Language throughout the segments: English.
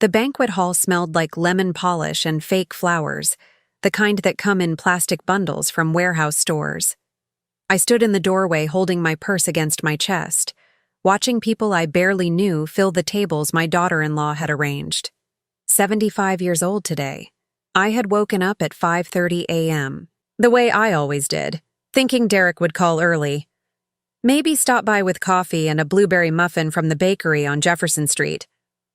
The banquet hall smelled like lemon polish and fake flowers, the kind that come in plastic bundles from warehouse stores. I stood in the doorway holding my purse against my chest, watching people I barely knew fill the tables my daughter-in-law had arranged. 75 years old today. I had woken up at 5:30 a.m., the way I always did, thinking Derek would call early. Maybe stop by with coffee and a blueberry muffin from the bakery on Jefferson Street,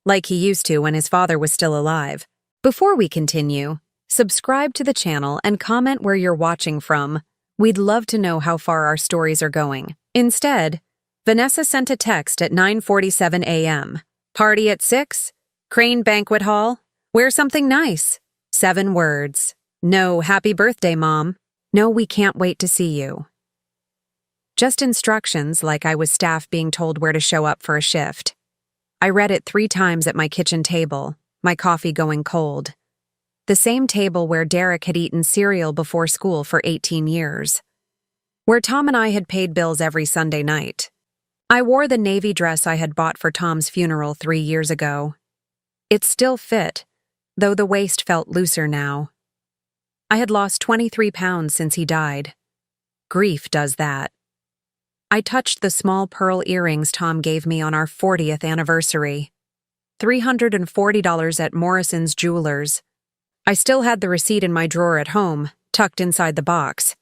like he used to when his father was still alive. Before we continue, subscribe to the channel and comment where you're watching from. We'd love to know how far our stories are going. Instead, Vanessa sent a text at 9:47 a.m. Party at 6? Crane Banquet Hall? Wear something nice. 7 words. No, happy birthday, Mom. No, we can't wait to see you. Just instructions like I was staff being told where to show up for a shift. I read it 3 times at my kitchen table, my coffee going cold. The same table where Derek had eaten cereal before school for 18 years. Where Tom and I had paid bills every Sunday night. I wore the navy dress I had bought for Tom's funeral 3 years ago. It still fit, though the waist felt looser now. I had lost 23 pounds since he died. Grief does that. I touched the small pearl earrings Tom gave me on our 40th anniversary. $340 at Morrison's Jewelers. I still had the receipt in my drawer at home, tucked inside the box.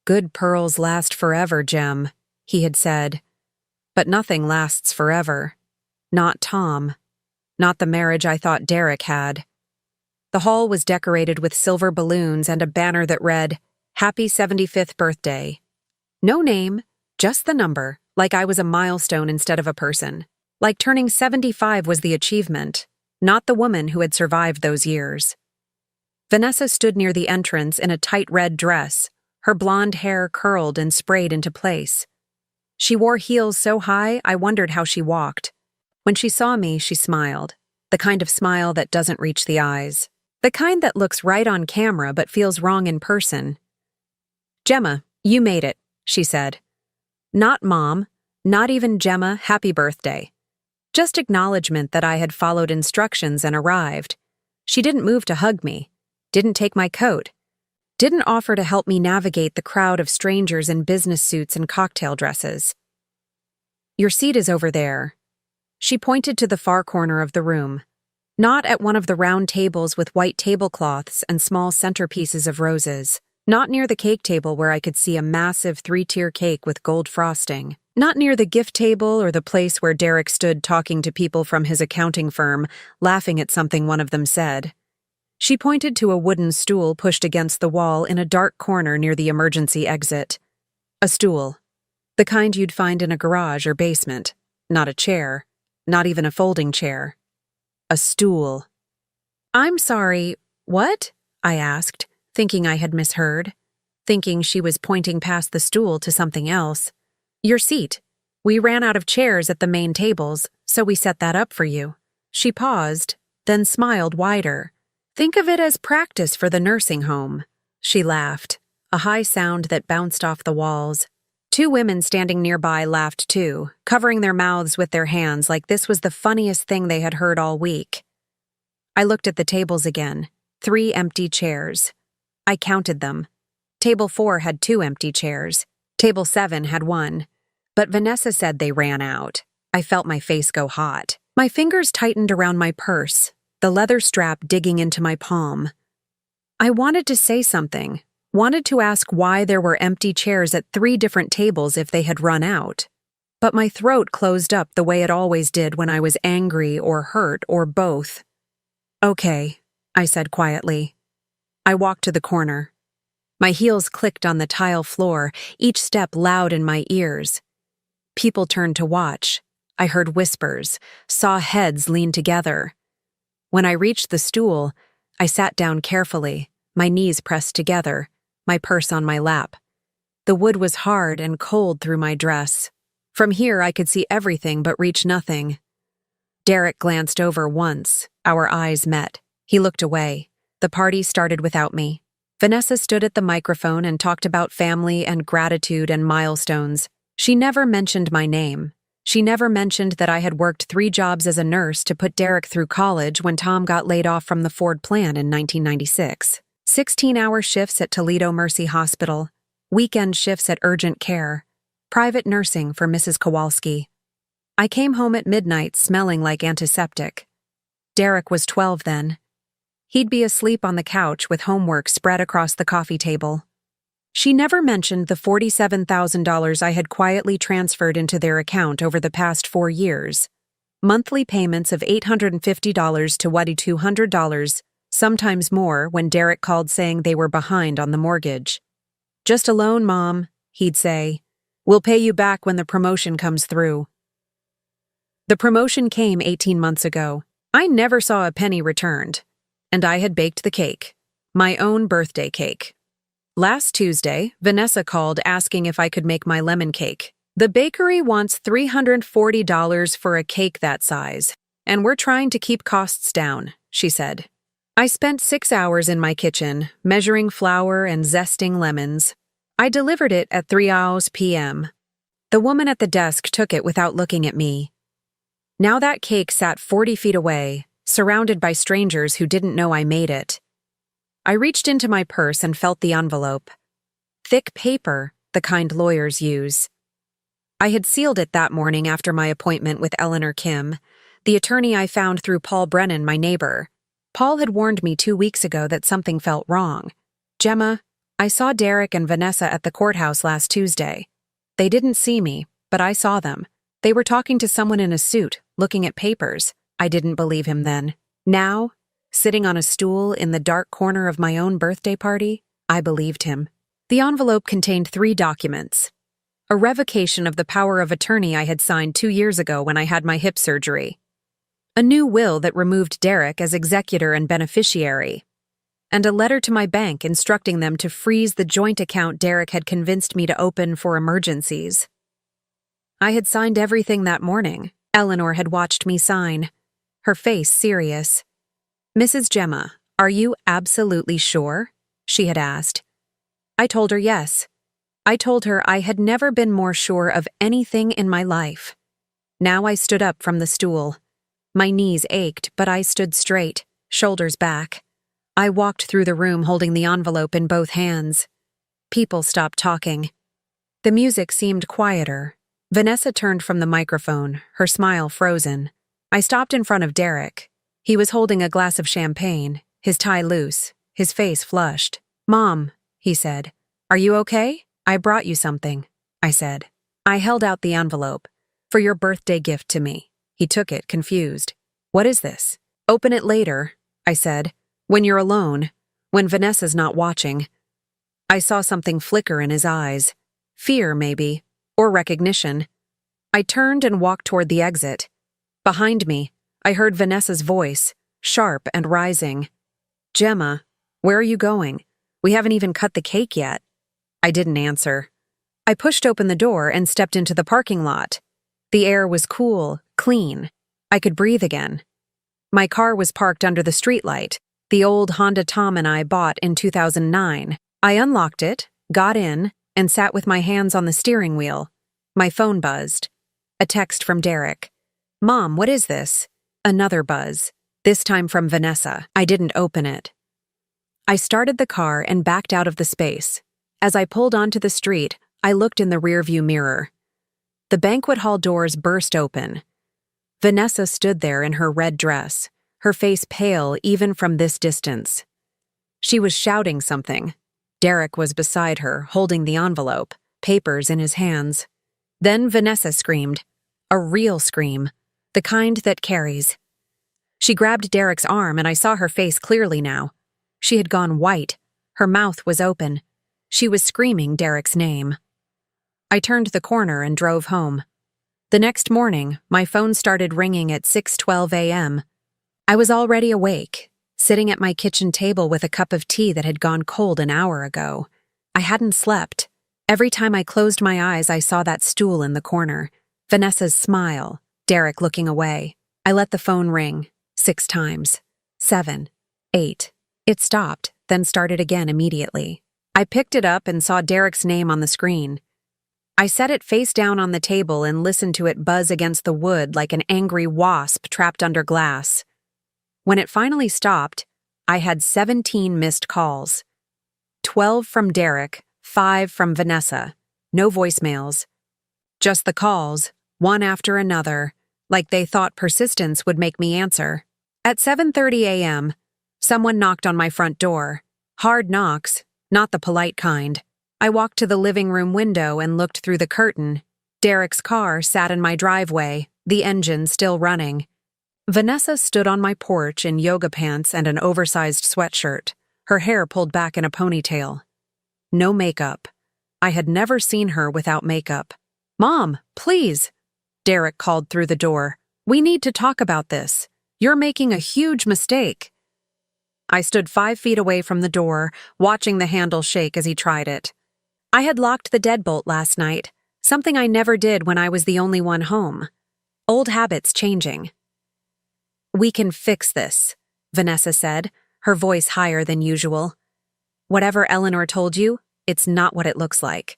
Good pearls last forever, Jem, he had said. But nothing lasts forever. Not Tom. Not the marriage I thought Derek had. The hall was decorated with silver balloons and a banner that read, Happy 75th Birthday. No name, just the number, like I was a milestone instead of a person. Like turning 75 was the achievement, not the woman who had survived those years. Vanessa stood near the entrance in a tight red dress, her blonde hair curled and sprayed into place. She wore heels so high I wondered how she walked. When she saw me, she smiled, the kind of smile that doesn't reach the eyes, the kind that looks right on camera but feels wrong in person. Gemma, you made it, she said. Not Mom, not even Gemma, happy birthday. Just acknowledgement that I had followed instructions and arrived. She didn't move to hug me, didn't take my coat, didn't offer to help me navigate the crowd of strangers in business suits and cocktail dresses. Your seat is over there. She pointed to the far corner of the room, not at one of the round tables with white tablecloths and small centerpieces of roses, not near the cake table where I could see a massive 3-tier cake with gold frosting, not near the gift table or the place where Derek stood talking to people from his accounting firm, laughing at something one of them said. She pointed to a wooden stool pushed against the wall in a dark corner near the emergency exit. A stool. The kind you'd find in a garage or basement. Not a chair. Not even a folding chair. A stool. I'm sorry, what? I asked, thinking I had misheard. Thinking she was pointing past the stool to something else. Your seat. We ran out of chairs at the main tables, so we set that up for you. She paused, then smiled wider. Think of it as practice for the nursing home. She laughed, a high sound that bounced off the walls. 2 women standing nearby laughed too, covering their mouths with their hands like this was the funniest thing they had heard all week. I looked at the tables again, 3 empty chairs. I counted them. Table 4 had 2 empty chairs. Table 7 had 1. But Vanessa said they ran out. I felt my face go hot. My fingers tightened around my purse, the leather strap digging into my palm. I wanted to say something, wanted to ask why there were empty chairs at 3 different tables if they had run out. But my throat closed up the way it always did when I was angry or hurt or both. Okay, I said quietly. I walked to the corner. My heels clicked on the tile floor, each step loud in my ears. People turned to watch. I heard whispers, saw heads lean together. When I reached the stool, I sat down carefully, my knees pressed together, my purse on my lap. The wood was hard and cold through my dress. From here I could see everything but reach nothing. Derek glanced over once. Our eyes met. He looked away. The party started without me. Vanessa stood at the microphone and talked about family and gratitude and milestones. She never mentioned my name. She never mentioned that I had worked 3 jobs as a nurse to put Derek through college when Tom got laid off from the Ford plant in 1996. 16-hour shifts at Toledo Mercy Hospital, weekend shifts at urgent care, private nursing for Mrs. Kowalski. I came home at midnight smelling like antiseptic. Derek was 12 then. He'd be asleep on the couch with homework spread across the coffee table. She never mentioned the $47,000 I had quietly transferred into their account over the past 4 years. Monthly payments of $850 to $200, sometimes more when Derek called saying they were behind on the mortgage. "Just a loan, Mom," he'd say. "We'll pay you back when the promotion comes through." The promotion came 18 months ago. I never saw a penny returned. And I had baked the cake. My own birthday cake. Last Tuesday, Vanessa called asking if I could make my lemon cake. "The bakery wants $340 for a cake that size, and we're trying to keep costs down," she said. I spent 6 hours in my kitchen, measuring flour and zesting lemons. I delivered it at 3 p.m. The woman at the desk took it without looking at me. Now that cake sat 40 feet away, surrounded by strangers who didn't know I made it. I reached into my purse and felt the envelope. Thick paper, the kind lawyers use. I had sealed it that morning after my appointment with Eleanor Kim, the attorney I found through Paul Brennan, my neighbor. Paul had warned me 2 weeks ago that something felt wrong. "Gemma, I saw Derek and Vanessa at the courthouse last Tuesday. They didn't see me, but I saw them. They were talking to someone in a suit, looking at papers. I didn't believe him then. Now, sitting on a stool in the dark corner of my own birthday party, I believed him." The envelope contained 3 documents. A revocation of the power of attorney I had signed 2 years ago when I had my hip surgery. A new will that removed Derek as executor and beneficiary. And a letter to my bank instructing them to freeze the joint account Derek had convinced me to open for emergencies. I had signed everything that morning. Eleanor had watched me sign, her face serious. "Mrs. Gemma, are you absolutely sure?" she had asked. I told her yes. I told her I had never been more sure of anything in my life. Now I stood up from the stool. My knees ached, but I stood straight, shoulders back. I walked through the room holding the envelope in both hands. People stopped talking. The music seemed quieter. Vanessa turned from the microphone, her smile frozen. I stopped in front of Derek. He was holding a glass of champagne, his tie loose, his face flushed. "Mom," he said, "are you okay? I brought you something," I said. I held out the envelope. "For your birthday gift to me." He took it, confused. "What is this?" "Open it later," I said. "When you're alone, when Vanessa's not watching." I saw something flicker in his eyes. Fear, maybe, or recognition. I turned and walked toward the exit. Behind me, I heard Vanessa's voice, sharp and rising. "Gemma, where are you going? We haven't even cut the cake yet." I didn't answer. I pushed open the door and stepped into the parking lot. The air was cool, clean. I could breathe again. My car was parked under the streetlight, the old Honda Tom and I bought in 2009. I unlocked it, got in, and sat with my hands on the steering wheel. My phone buzzed. A text from Derek. "Mom, what is this?" Another buzz, this time from Vanessa. I didn't open it. I started the car and backed out of the space. As I pulled onto the street, I looked in the rearview mirror. The banquet hall doors burst open. Vanessa stood there in her red dress, her face pale even from this distance. She was shouting something. Derek was beside her, holding the envelope, papers in his hands. Then Vanessa screamed. A real scream, the kind that carries. She grabbed Derek's arm and I saw her face clearly now. She had gone white. Her mouth was open. She was screaming Derek's name. I turned the corner and drove home. The next morning, my phone started ringing at 6:12 a.m. I was already awake, sitting at my kitchen table with a cup of tea that had gone cold an hour ago. I hadn't slept. Every time I closed my eyes, I saw that stool in the corner. Vanessa's smile, Derek looking away. I let the phone ring. 6 times. 7. 8. It stopped, then started again immediately. I picked it up and saw Derek's name on the screen. I set it face down on the table and listened to it buzz against the wood like an angry wasp trapped under glass. When it finally stopped, I had 17 missed calls. 12 from Derek, 5 from Vanessa. No voicemails. Just the calls, one after another, like they thought persistence would make me answer. At 7:30 a.m., someone knocked on my front door. Hard knocks, not the polite kind. I walked to the living room window and looked through the curtain. Derek's car sat in my driveway, the engine still running. Vanessa stood on my porch in yoga pants and an oversized sweatshirt, her hair pulled back in a ponytail. No makeup. I had never seen her without makeup. "Mom, please," Derek called through the door. "We need to talk about this. You're making a huge mistake." I stood 5 feet away from the door, watching the handle shake as he tried it. I had locked the deadbolt last night, something I never did when I was the only one home. Old habits changing. "We can fix this," Vanessa said, her voice higher than usual. "Whatever Eleanor told you, it's not what it looks like.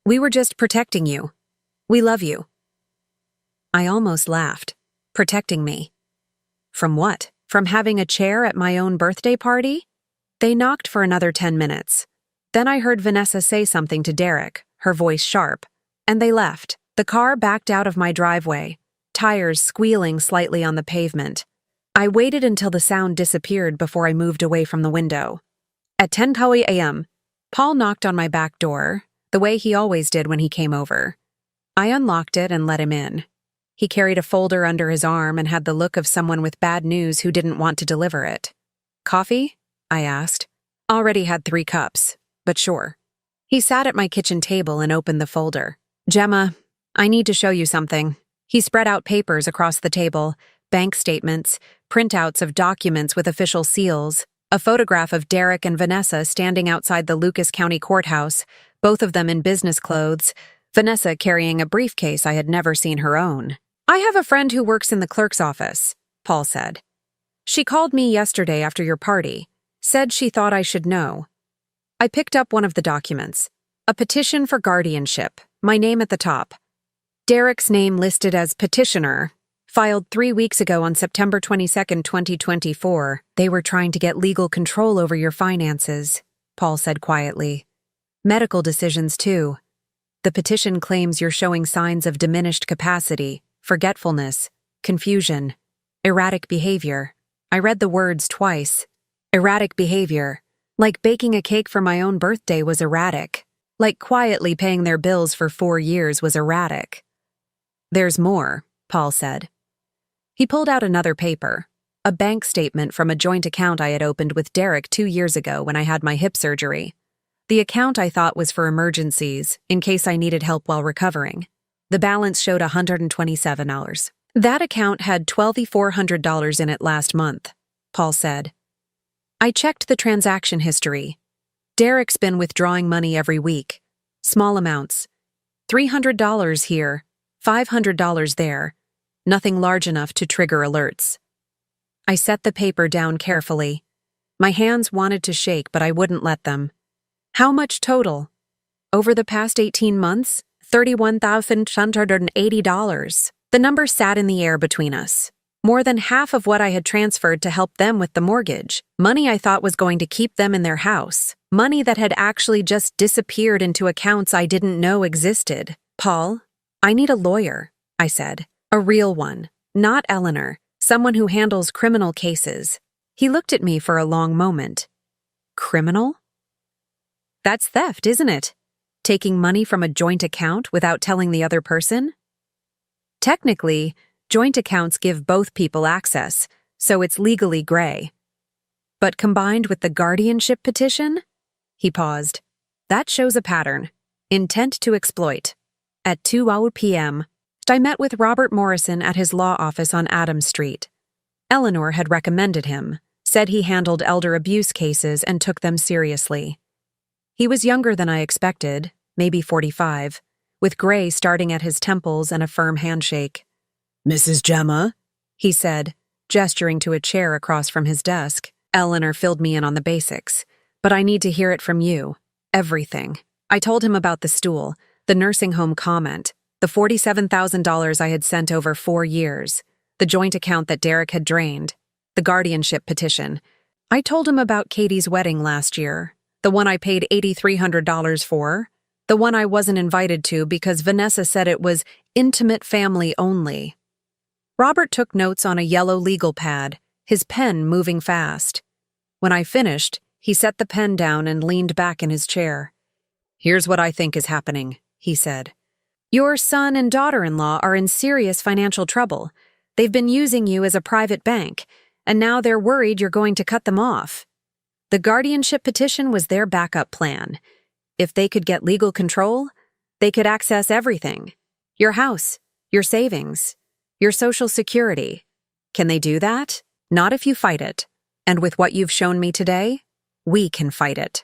We were just protecting you. We love you." I almost laughed. Protecting me. From what? From having a chair at my own birthday party? They knocked for another 10 minutes. Then I heard Vanessa say something to Derek, her voice sharp, and they left. The car backed out of my driveway, tires squealing slightly on the pavement. I waited until the sound disappeared before I moved away from the window. At 10:30 a.m., Paul knocked on my back door, the way he always did when he came over. I unlocked it and let him in. He carried a folder under his arm and had the look of someone with bad news who didn't want to deliver it. "Coffee?" I asked. Already had 3 cups, but sure. He sat at my kitchen table and opened the folder. "Gemma, I need to show you something." He spread out papers across the table, bank statements, printouts of documents with official seals, a photograph of Derek and Vanessa standing outside the Lucas County Courthouse, both of them in business clothes, Vanessa carrying a briefcase I had never seen her own. "I have a friend who works in the clerk's office," Paul said. "She called me yesterday after your party, said she thought I should know." I picked up one of the documents. A petition for guardianship, my name at the top. Derek's name listed as petitioner, filed 3 weeks ago on September 22, 2024. "They were trying to get legal control over your finances," Paul said quietly. "Medical decisions, too. The petition claims you're showing signs of diminished capacity, forgetfulness, confusion, erratic behavior." I read the words twice. Erratic behavior. Like baking a cake for my own birthday was erratic. Like quietly paying their bills for 4 years was erratic. "There's more," Paul said. He pulled out another paper, a bank statement from a joint account I had opened with Derek 2 years ago when I had my hip surgery. The account I thought was for emergencies, in case I needed help while recovering. The balance showed $127. "That account had $2,400 in it last month," Paul said. I checked the transaction history. Derek's been withdrawing money every week. Small amounts. $300 here, $500 there. Nothing large enough to trigger alerts. I set the paper down carefully. My hands wanted to shake, but I wouldn't let them. "How much total?" "Over the past 18 months, $31,180. The number sat in the air between us. More than half of what I had transferred to help them with the mortgage. Money I thought was going to keep them in their house. Money that had actually just disappeared into accounts I didn't know existed. "Paul, I need a lawyer," I said. "A real one. Not Eleanor. Someone who handles criminal cases." He looked at me for a long moment. "Criminal? That's theft, isn't it? Taking money from a joint account without telling the other person?" "Technically, joint accounts give both people access, so it's legally gray. But combined with the guardianship petition?" He paused. "That shows a pattern. Intent to exploit." At 2 p.m., I met with Robert Morrison at his law office on Adams Street. Eleanor had recommended him, said he handled elder abuse cases and took them seriously. He was younger than I expected, maybe 45, with gray starting at his temples and a firm handshake. "Mrs. Gemma," he said, gesturing to a chair across from his desk. "Eleanor filled me in on the basics, but I need to hear it from you. Everything." I told him about the stool, The nursing home comment, the $47,000 I had sent over 4 years, the joint account that Derek had drained, the guardianship petition. I told him about Katie's wedding last year, the one I paid $8,300 for, the one I wasn't invited to because Vanessa said it was intimate family only. Robert took notes on a yellow legal pad, his pen moving fast. When I finished, he set the pen down and leaned back in his chair. "Here's what I think is happening," he said. "Your son and daughter-in-law are in serious financial trouble. They've been using you as a private bank, and now they're worried you're going to cut them off. The guardianship petition was their backup plan. If they could get legal control, they could access everything. Your house, your savings, your Social Security. Can they do that? Not if you fight it. And with what you've shown me today, we can fight it."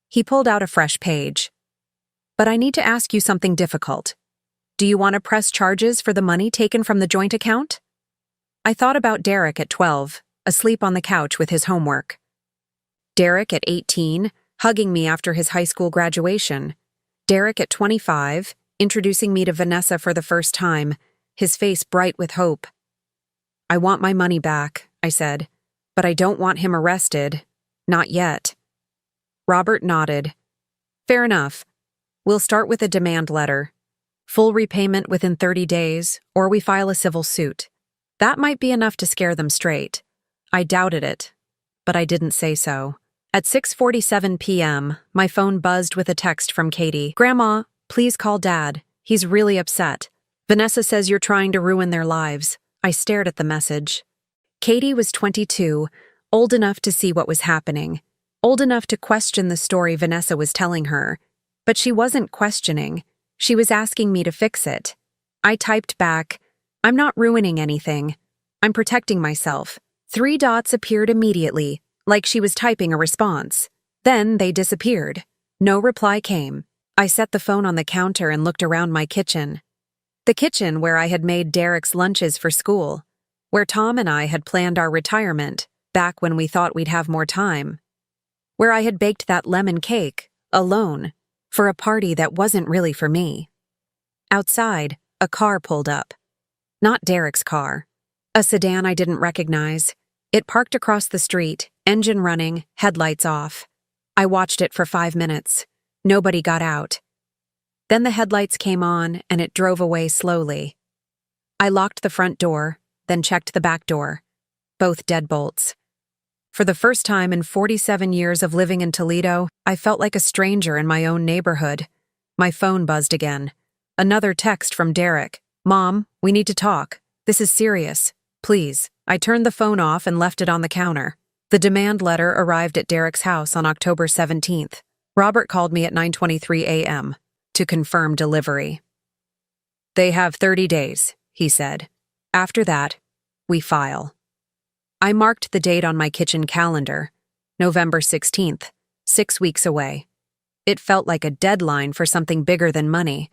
He pulled out a fresh page. "But I need to ask you something difficult. Do you want to press charges for the money taken from the joint account?" I thought about Derek at 12, asleep on the couch with his homework. Derek at 18, hugging me after his high school graduation. Derek at 25, introducing me to Vanessa for the first time, his face bright with hope. "I want my money back," I said, "but I don't want him arrested. Not yet." Robert nodded. "Fair enough. We'll start with a demand letter. Full repayment within 30 days, or we file a civil suit. That might be enough to scare them straight." I doubted it, but I didn't say so. At 6:47 p.m., my phone buzzed with a text from Katie. "Grandma, please call Dad. He's really upset. Vanessa says you're trying to ruin their lives." I stared at the message. Katie was 22, old enough to see what was happening, old enough to question the story Vanessa was telling her. But she wasn't questioning. She was asking me to fix it. I typed back, "I'm not ruining anything. I'm protecting myself." 3 dots appeared immediately, like she was typing a response. Then they disappeared. No reply came. I set the phone on the counter and looked around my kitchen. The kitchen where I had made Derek's lunches for school, where Tom and I had planned our retirement, back when we thought we'd have more time. Where I had baked that lemon cake, alone, for a party that wasn't really for me. Outside, a car pulled up. Not Derek's car. A sedan I didn't recognize. It parked across the street, engine running, headlights off. I watched it for 5 minutes. Nobody got out. Then the headlights came on and it drove away slowly. I locked the front door, then checked the back door. Both deadbolts. For the first time in 47 years of living in Toledo, I felt like a stranger in my own neighborhood. My phone buzzed again. Another text from Derek. "Mom, we need to talk. This is serious. Please." I turned the phone off and left it on the counter. The demand letter arrived at Derek's house on October 17th. Robert called me at 9:23 a.m. to confirm delivery. "They have 30 days, he said. "After that, we file." I marked the date on my kitchen calendar, November 16th, 6 weeks away. It felt like a deadline for something bigger than money,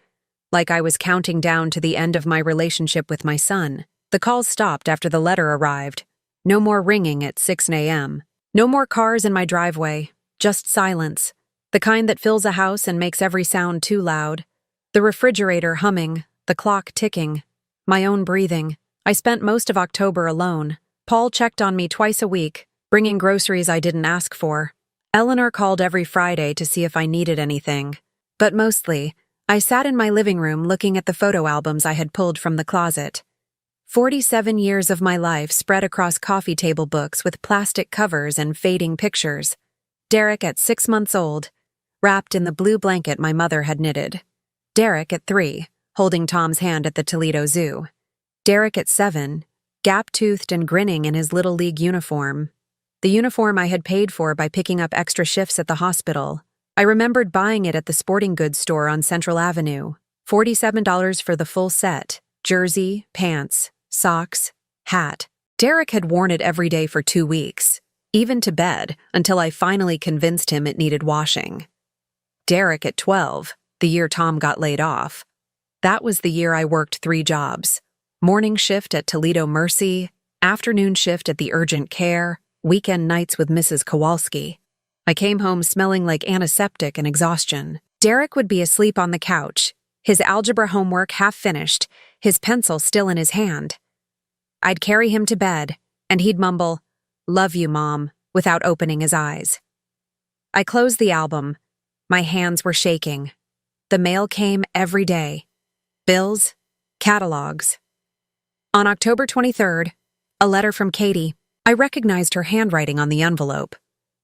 like I was counting down to the end of my relationship with my son. The calls stopped after the letter arrived. No more ringing at 6 a.m. No more cars in my driveway, just silence. The kind that fills a house and makes every sound too loud. The refrigerator humming, the clock ticking, my own breathing. I spent most of October alone. Paul checked on me twice a week, bringing groceries I didn't ask for. Eleanor called every Friday to see if I needed anything. But mostly, I sat in my living room looking at the photo albums I had pulled from the closet. 47 years of my life spread across coffee table books with plastic covers and fading pictures. Derek at 6 months old, wrapped in the blue blanket my mother had knitted. Derek at 3, holding Tom's hand at the Toledo Zoo. Derek at 7, gap-toothed and grinning in his Little League uniform. The uniform I had paid for by picking up extra shifts at the hospital. I remembered buying it at the sporting goods store on Central Avenue. $47 for the full set. Jersey, pants, socks, hat. Derek had worn it every day for 2 weeks, even to bed, until I finally convinced him it needed washing. Derek at 12, the year Tom got laid off. That was the year I worked 3 jobs. Morning shift at Toledo Mercy, afternoon shift at the urgent care, weekend nights with Mrs. Kowalski. I came home smelling like antiseptic and exhaustion. Derek would be asleep on the couch, his algebra homework half finished, his pencil still in his hand. I'd carry him to bed, and he'd mumble, "Love you, Mom," without opening his eyes. I closed the album. My hands were shaking. The mail came every day. Bills, catalogs. On October 23rd, a letter from Katie. I recognized her handwriting on the envelope,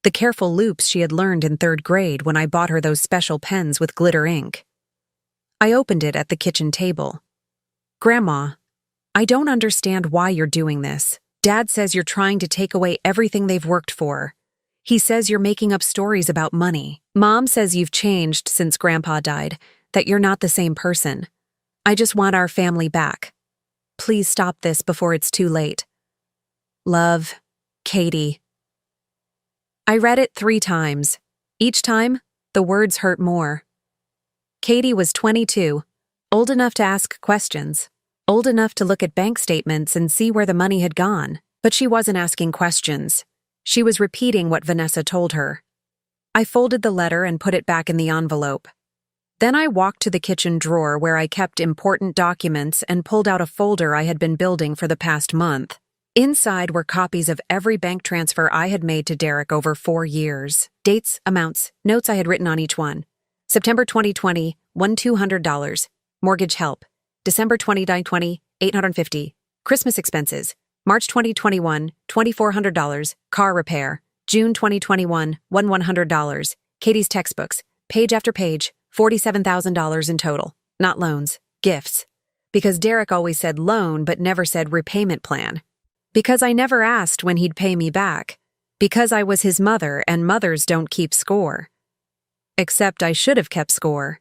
the careful loops she had learned in 3rd grade when I bought her those special pens with glitter ink. I opened it at the kitchen table. "Grandma, I don't understand why you're doing this. Dad says you're trying to take away everything they've worked for. He says you're making up stories about money. Mom says you've changed since Grandpa died, that you're not the same person. I just want our family back. Please stop this before it's too late. Love, Katie." I read it 3 times. Each time, the words hurt more. Katie was 22, old enough to ask questions, old enough to look at bank statements and see where the money had gone, but she wasn't asking questions. She was repeating what Vanessa told her. I folded the letter and put it back in the envelope. Then I walked to the kitchen drawer where I kept important documents and pulled out a folder I had been building for the past month. Inside were copies of every bank transfer I had made to Derek over 4 years. Dates, amounts, notes I had written on each one. September 2020, $200. Mortgage help. December 2020, $850. Christmas expenses. March 2021, $2,400. Car repair. June 2021, $100. Katie's textbooks. Page after page, $47,000 in total. Not loans, gifts. Because Derek always said loan but never said repayment plan. Because I never asked when he'd pay me back. Because I was his mother and mothers don't keep score. Except I should have kept score.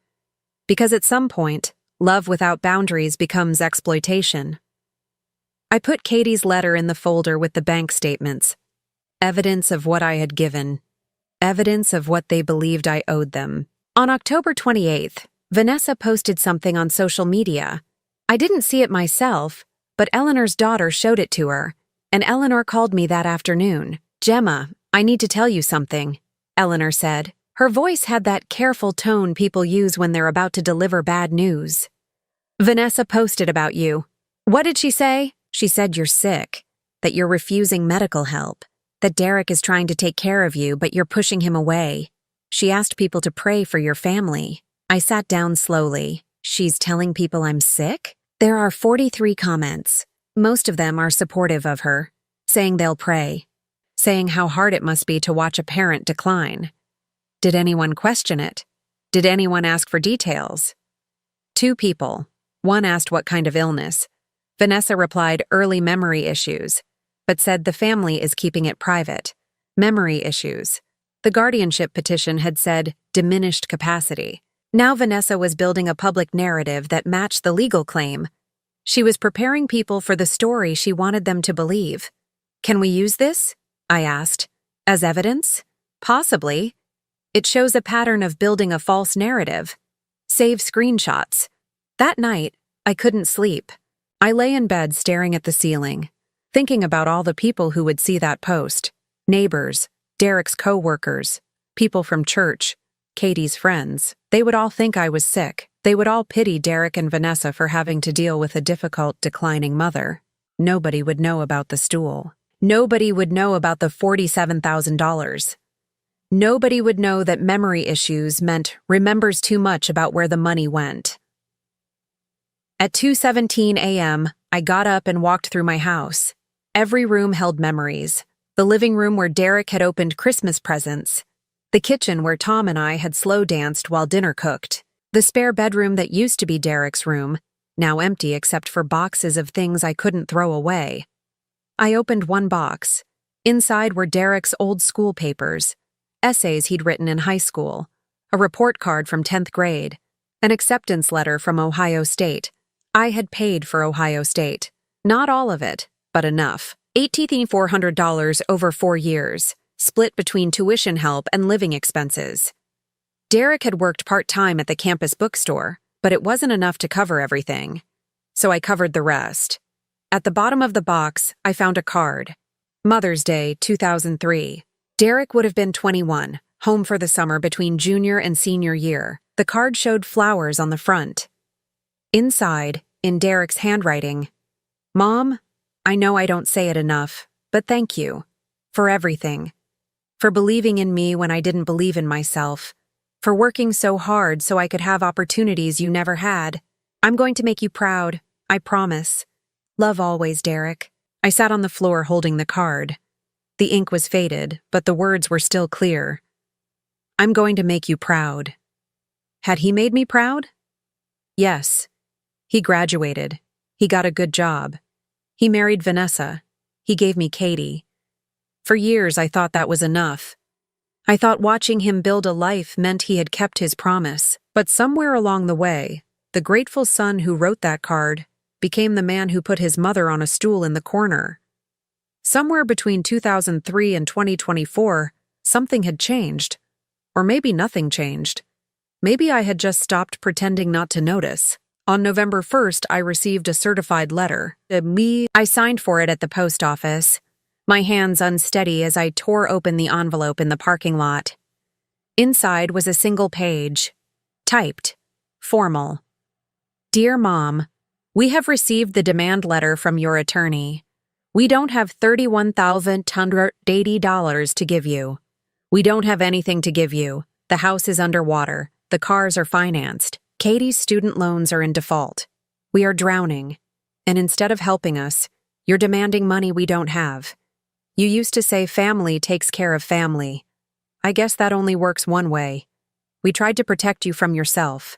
Because at some point, love without boundaries becomes exploitation. I put Katie's letter in the folder with the bank statements. Evidence of what I had given. Evidence of what they believed I owed them. On October 28th, Vanessa posted something on social media. I didn't see it myself, but Eleanor's daughter showed it to her, and Eleanor called me that afternoon. "Gemma, I need to tell you something," Eleanor said. Her voice had that careful tone people use when they're about to deliver bad news. "Vanessa posted about you." "What did she say?" "She said you're sick, that you're refusing medical help, that Derek is trying to take care of you but you're pushing him away. She asked people to pray for your family." I sat down slowly. She's telling people I'm sick? There are 43 comments. Most of them are supportive of her, saying they'll pray, saying how hard it must be to watch a parent decline. Did anyone question it? Did anyone ask for details? 2 people. One asked what kind of illness. Vanessa replied early memory issues, but said the family is keeping it private. Memory issues. The guardianship petition had said diminished capacity. Now Vanessa was building a public narrative that matched the legal claim. She was preparing people for the story she wanted them to believe. "Can we use this?" I asked. "As evidence?" "Possibly. It shows a pattern of building a false narrative. Save screenshots." That night, I couldn't sleep. I lay in bed staring at the ceiling, thinking about all the people who would see that post. Neighbors, Derek's co-workers, people from church, Katie's friends. They would all think I was sick. They would all pity Derek and Vanessa for having to deal with a difficult, declining mother. Nobody would know about the stool. Nobody would know about the $47,000. Nobody would know that memory issues meant remembers too much about where the money went. At 2:17 a.m., I got up and walked through my house. Every room held memories. The living room where Derek had opened Christmas presents. The kitchen where Tom and I had slow danced while dinner cooked. The spare bedroom that used to be Derek's room, now empty except for boxes of things I couldn't throw away. I opened one box. Inside were Derek's old school papers, essays he'd written in high school, a report card from 10th grade, an acceptance letter from Ohio State. I had paid for Ohio State. Not all of it, but enough. $8,400 over 4 years, split between tuition help and living expenses. Derek had worked part-time at the campus bookstore, but it wasn't enough to cover everything. So I covered the rest. At the bottom of the box, I found a card. Mother's Day, 2003. Derek would have been 21, home for the summer between junior and senior year. The card showed flowers on the front. Inside, in Derek's handwriting, "Mom, I know I don't say it enough, but thank you. For everything. For believing in me when I didn't believe in myself. For working so hard so I could have opportunities you never had. I'm going to make you proud, I promise. Love always, Derek." I sat on the floor holding the card. The ink was faded, but the words were still clear. "I'm going to make you proud." Had he made me proud? Yes. He graduated. He got a good job. He married Vanessa. He gave me Katie. For years, I thought that was enough. I thought watching him build a life meant he had kept his promise. But somewhere along the way, the grateful son who wrote that card became the man who put his mother on a stool in the corner. Somewhere between 2003 and 2024, something had changed. Or maybe nothing changed. Maybe I had just stopped pretending not to notice. On November 1st, I received a certified letter. I signed for it at the post office, my hands unsteady as I tore open the envelope in the parking lot. Inside was a single page. Typed. Formal. "Dear Mom, we have received the demand letter from your attorney. We don't have $31,280 to give you. We don't have anything to give you. The house is underwater. The cars are financed. Katie's student loans are in default. We are drowning. And instead of helping us, you're demanding money we don't have. You used to say family takes care of family. I guess that only works one way. We tried to protect you from yourself.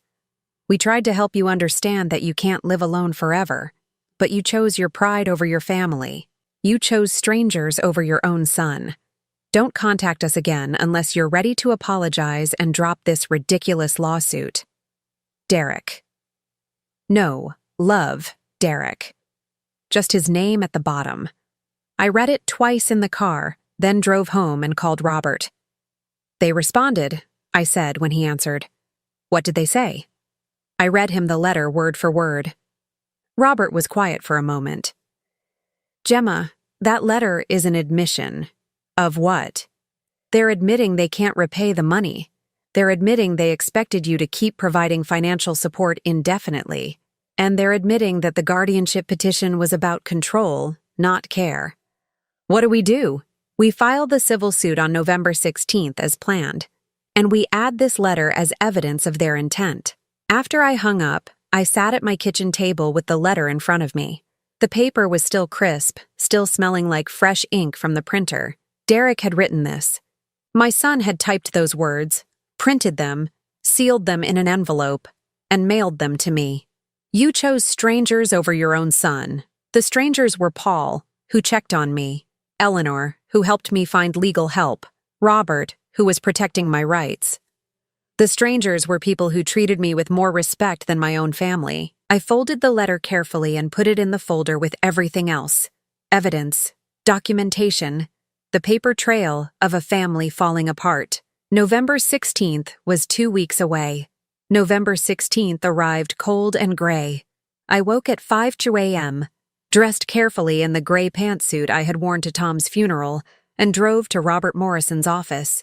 We tried to help you understand that you can't live alone forever, but you chose your pride over your family. You chose strangers over your own son. Don't contact us again unless you're ready to apologize and drop this ridiculous lawsuit. Derek." No, love, Derek. Just his name at the bottom. I read it twice in the car, then drove home and called Robert. "They responded," I said when he answered. "What did they say?" I read him the letter word for word. Robert was quiet for a moment. "Gemma, that letter is an admission." "Of what?" "They're admitting they can't repay the money. They're admitting they expected you to keep providing financial support indefinitely. And they're admitting that the guardianship petition was about control, not care." "What do? We filed the civil suit on November 16th as planned, and we add this letter as evidence of their intent." After I hung up, I sat at my kitchen table with the letter in front of me. The paper was still crisp, still smelling like fresh ink from the printer. Derek had written this. My son had typed those words, printed them, sealed them in an envelope, and mailed them to me. "You chose strangers over your own son." The strangers were Paul, who checked on me, Eleanor, who helped me find legal help, Robert, who was protecting my rights. The strangers were people who treated me with more respect than my own family. I folded the letter carefully and put it in the folder with everything else. Evidence, documentation, the paper trail of a family falling apart. November 16th was 2 weeks away. November 16th arrived cold and gray. I woke at 5:02 a.m., dressed carefully in the gray pantsuit I had worn to Tom's funeral, and drove to Robert Morrison's office.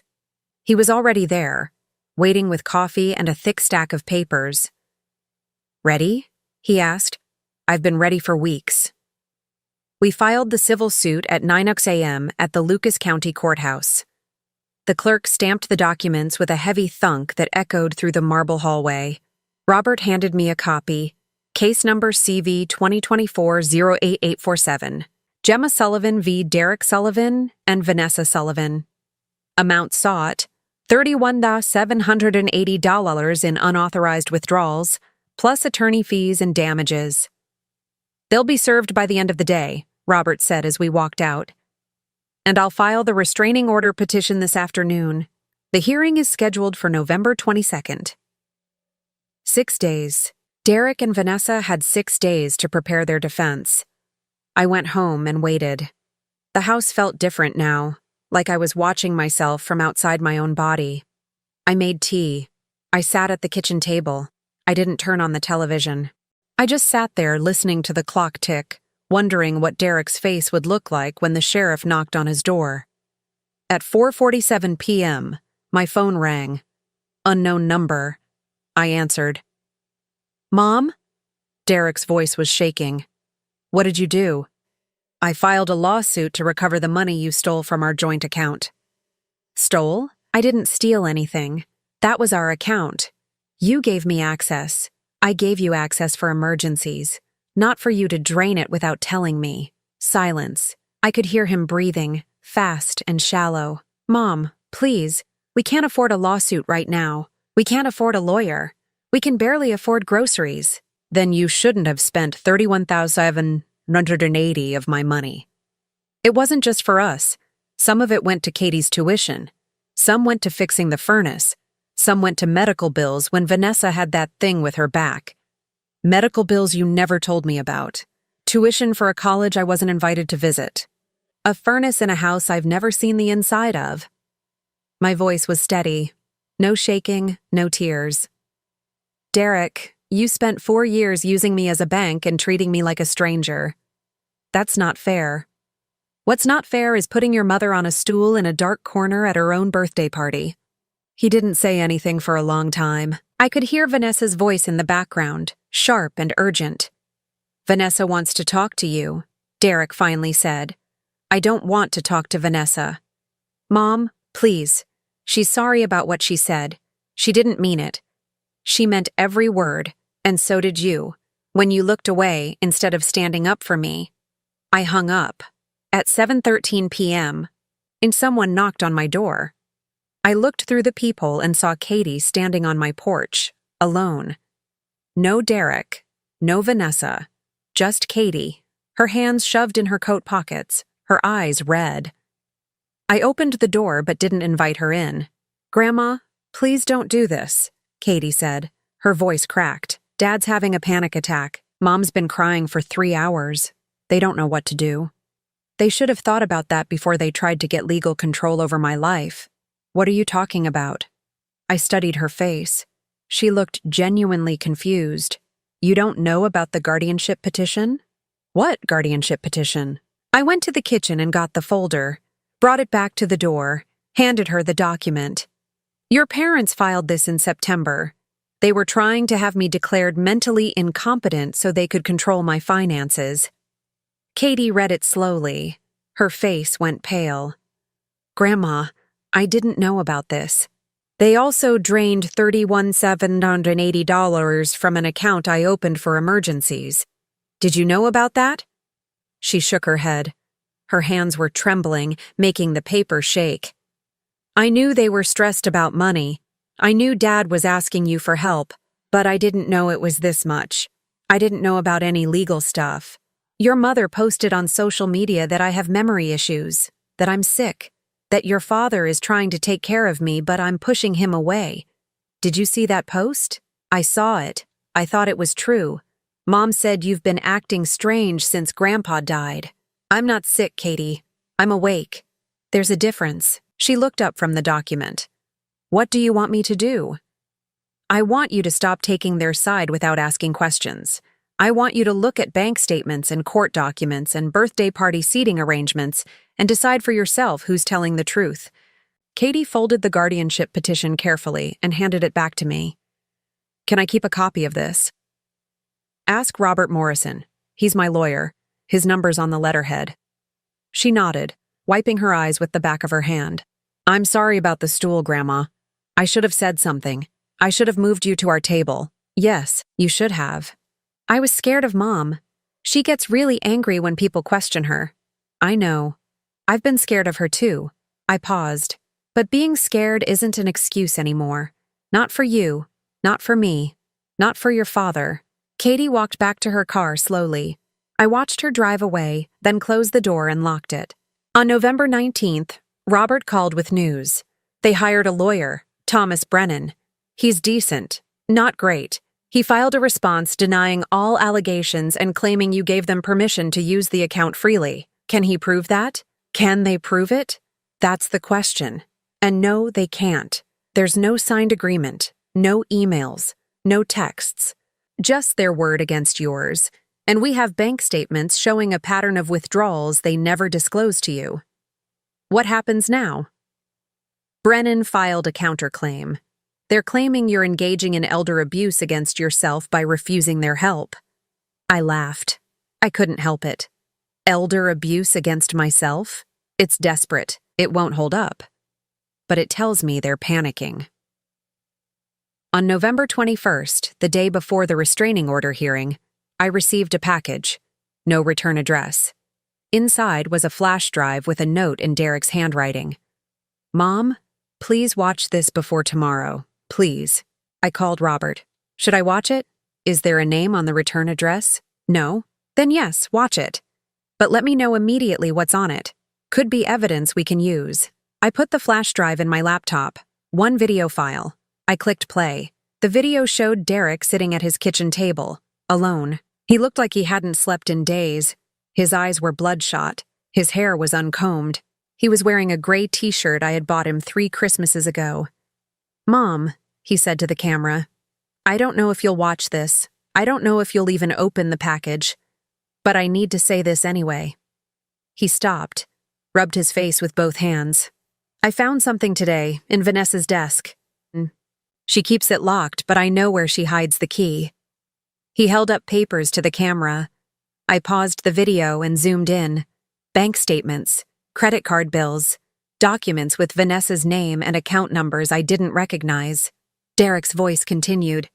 He was already there, waiting with coffee and a thick stack of papers. "Ready?" he asked. "I've been ready for weeks." We filed the civil suit at 9 a.m. at the Lucas County Courthouse. The clerk stamped the documents with a heavy thunk that echoed through the marble hallway. Robert handed me a copy. Case number CV 2024-08847. Gemma Sullivan v. Derek Sullivan and Vanessa Sullivan. Amount sought, $31,780 in unauthorized withdrawals, plus attorney fees and damages. "They'll be served by the end of the day," Robert said as we walked out. "And I'll file the restraining order petition this afternoon. The hearing is scheduled for November 22nd. 6 days. Derek and Vanessa had 6 days to prepare their defense. I went home and waited. The house felt different now, like I was watching myself from outside my own body. I made tea. I sat at the kitchen table. I didn't turn on the television. I just sat there listening to the clock tick, wondering what Derek's face would look like when the sheriff knocked on his door. At 4:47 p.m., my phone rang. Unknown number. I answered. Mom? Derek's voice was shaking. What did you do? I filed a lawsuit to recover the money you stole from our joint account. Stole? I didn't steal anything. That was our account. You gave me access. I gave you access for emergencies, not for you to drain it without telling me. Silence. I could hear him breathing, fast and shallow. Mom, please. We can't afford a lawsuit right now. We can't afford a lawyer. We can barely afford groceries. Then you shouldn't have spent $31,780 of my money. It wasn't just for us. Some of it went to Katie's tuition. Some went to fixing the furnace. Some went to medical bills when Vanessa had that thing with her back. Medical bills you never told me about. Tuition for a college I wasn't invited to visit. A furnace in a house I've never seen the inside of. My voice was steady. No shaking, no tears. Derek, you spent 4 years using me as a bank and treating me like a stranger. That's not fair. What's not fair is putting your mother on a stool in a dark corner at her own birthday party. He didn't say anything for a long time. I could hear Vanessa's voice in the background, sharp and urgent. Vanessa wants to talk to you, Derek finally said. I don't want to talk to Vanessa. Mom, please. She's sorry about what she said. She didn't mean it. She meant every word, and so did you, when you looked away instead of standing up for me. I hung up. At 7:13 p.m., and someone knocked on my door. I looked through the peephole and saw Katie standing on my porch, alone. No Derek, no Vanessa, just Katie, her hands shoved in her coat pockets, her eyes red. I opened the door but didn't invite her in. Grandma, please don't do this, Katie said. Her voice cracked. Dad's having a panic attack. Mom's been crying for 3 hours. They don't know what to do. They should have thought about that before they tried to get legal control over my life. What are you talking about? I studied her face. She looked genuinely confused. You don't know about the guardianship petition? What guardianship petition? I went to the kitchen and got the folder, brought it back to the door, handed her the document. Your parents filed this in September. They were trying to have me declared mentally incompetent so they could control my finances. Katie read it slowly. Her face went pale. Grandma, I didn't know about this. They also drained $31,780 from an account I opened for emergencies. Did you know about that? She shook her head. Her hands were trembling, making the paper shake. I knew they were stressed about money. I knew Dad was asking you for help, but I didn't know it was this much. I didn't know about any legal stuff. Your mother posted on social media that I have memory issues, that I'm sick, that your father is trying to take care of me, but I'm pushing him away. Did you see that post? I saw it. I thought it was true. Mom said you've been acting strange since Grandpa died. I'm not sick, Katie. I'm awake. There's a difference. She looked up from the document. What do you want me to do? I want you to stop taking their side without asking questions. I want you to look at bank statements and court documents and birthday party seating arrangements and decide for yourself who's telling the truth. Katie folded the guardianship petition carefully and handed it back to me. Can I keep a copy of this? Ask Robert Morrison. He's my lawyer. His number's on the letterhead. She nodded, wiping her eyes with the back of her hand. I'm sorry about the stool, Grandma. I should have said something. I should have moved you to our table. Yes, you should have. I was scared of Mom. She gets really angry when people question her. I know. I've been scared of her too. I paused. But being scared isn't an excuse anymore. Not for you. Not for me. Not for your father. Katie walked back to her car slowly. I watched her drive away, then close the door and locked it. On November 19th, Robert called with news. They hired a lawyer, Thomas Brennan. He's decent. Not great. He filed a response denying all allegations and claiming you gave them permission to use the account freely. Can he prove that? Can they prove it? That's the question. And no, they can't. There's no signed agreement, no emails, no texts. Just their word against yours. And we have bank statements showing a pattern of withdrawals they never disclosed to you. What happens now? Brennan filed a counterclaim. They're claiming you're engaging in elder abuse against yourself by refusing their help. I laughed. I couldn't help it. Elder abuse against myself? It's desperate. It won't hold up. But it tells me they're panicking. On November 21st, the day before the restraining order hearing, I received a package. No return address. Inside was a flash drive with a note in Derek's handwriting. Mom, please watch this before tomorrow. Please. I called Robert. Should I watch it? Is there a name on the return address? No? Then yes, watch it. But let me know immediately what's on it. Could be evidence we can use. I put the flash drive in my laptop. One video file. I clicked play. The video showed Derek sitting at his kitchen table, alone. He looked like he hadn't slept in days. His eyes were bloodshot. His hair was uncombed. He was wearing a gray t-shirt I had bought him 3 Christmases ago. Mom, he said to the camera, I don't know if you'll watch this. I don't know if you'll even open the package. But I need to say this anyway. He stopped, rubbed his face with both hands. I found something today in Vanessa's desk. She keeps it locked, but I know where she hides the key. He held up papers to the camera. I paused the video and zoomed in. Bank statements, credit card bills, documents with Vanessa's name and account numbers I didn't recognize. Derek's voice continued.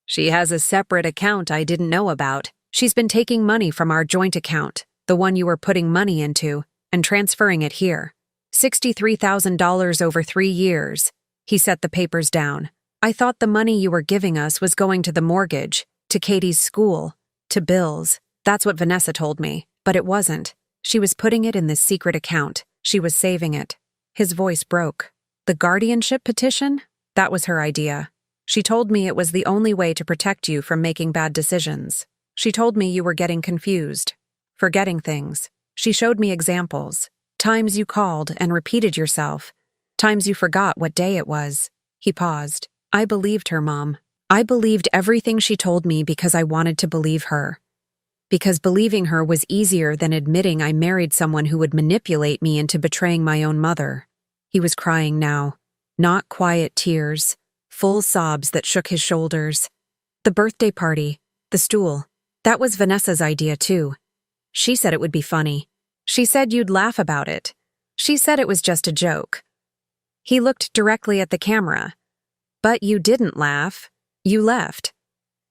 She has a separate account I didn't know about. She's been taking money from our joint account, the one you were putting money into, and transferring it here. $63,000 over 3 years. He set the papers down. I thought the money you were giving us was going to the mortgage, to Katie's school, to bills. That's what Vanessa told me, but it wasn't. She was putting it in this secret account. She was saving it. His voice broke. The guardianship petition? That was her idea. She told me it was the only way to protect you from making bad decisions. She told me you were getting confused, forgetting things. She showed me examples. Times you called and repeated yourself. Times you forgot what day it was. He paused. I believed her, Mom. I believed everything she told me because I wanted to believe her. Because believing her was easier than admitting I married someone who would manipulate me into betraying my own mother. He was crying now. Not quiet tears, full sobs that shook his shoulders. The birthday party, the stool, that was Vanessa's idea too. She said it would be funny. She said you'd laugh about it. She said it was just a joke. He looked directly at the camera. But you didn't laugh. You left.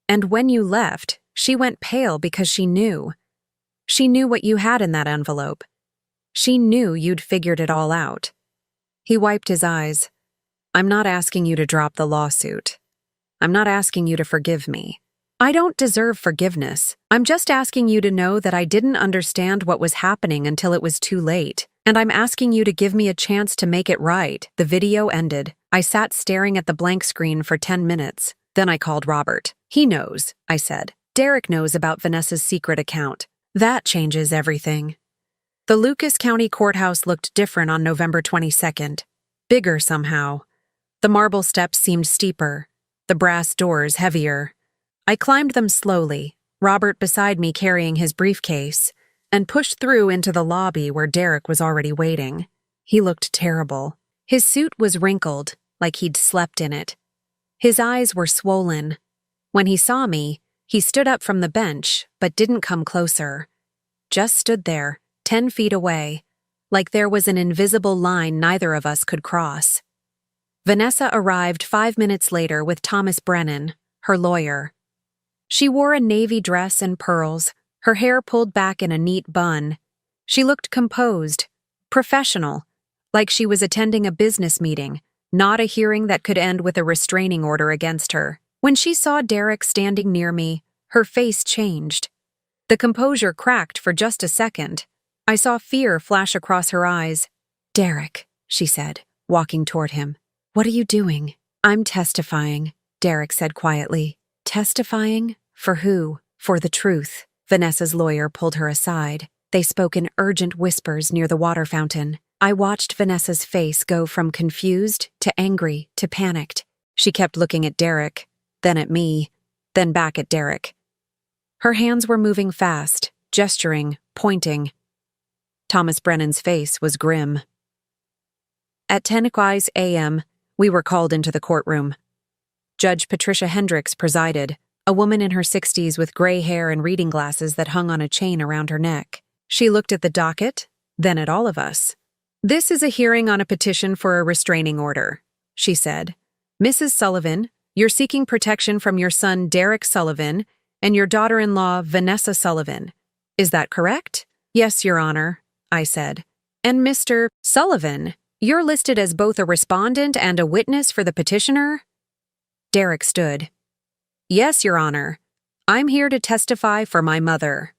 And when you left, she went pale because she knew. She knew what you had in that envelope. She knew you'd figured it all out. He wiped his eyes. I'm not asking you to drop the lawsuit. I'm not asking you to forgive me. I don't deserve forgiveness. I'm just asking you to know that I didn't understand what was happening until it was too late. And I'm asking you to give me a chance to make it right. The video ended. I sat staring at the blank screen for 10 minutes. Then I called Robert. He knows, I said. Derek knows about Vanessa's secret account. That changes everything. The Lucas County Courthouse looked different on November 22nd. Bigger somehow. The marble steps seemed steeper. The brass doors heavier. I climbed them slowly, Robert beside me carrying his briefcase, and pushed through into the lobby where Derek was already waiting. He looked terrible. His suit was wrinkled, like he'd slept in it. His eyes were swollen. When he saw me, he stood up from the bench, but didn't come closer. Just stood there, 10 feet away, like there was an invisible line neither of us could cross. Vanessa arrived 5 minutes later with Thomas Brennan, her lawyer. She wore a navy dress and pearls, her hair pulled back in a neat bun. She looked composed, professional, like she was attending a business meeting, not a hearing that could end with a restraining order against her. When she saw Derek standing near me, her face changed. The composure cracked for just a second. I saw fear flash across her eyes. Derek, she said, walking toward him. What are you doing? I'm testifying, Derek said quietly. Testifying? For who? For the truth. Vanessa's lawyer pulled her aside. They spoke in urgent whispers near the water fountain. I watched Vanessa's face go from confused to angry to panicked. She kept looking at Derek, then at me, then back at Derek. Her hands were moving fast, gesturing, pointing. Thomas Brennan's face was grim. At 10 a.m., we were called into the courtroom. Judge Patricia Hendricks presided, a woman in her 60s with gray hair and reading glasses that hung on a chain around her neck. She looked at the docket, then at all of us. "This is a hearing on a petition for a restraining order," she said. "Mrs. Sullivan, you're seeking protection from your son Derek Sullivan and your daughter-in-law Vanessa Sullivan. Is that correct?" "Yes, Your Honor," I said. "And Mr. Sullivan, you're listed as both a respondent and a witness for the petitioner?" Derek stood. "Yes, Your Honor. I'm here to testify for my mother."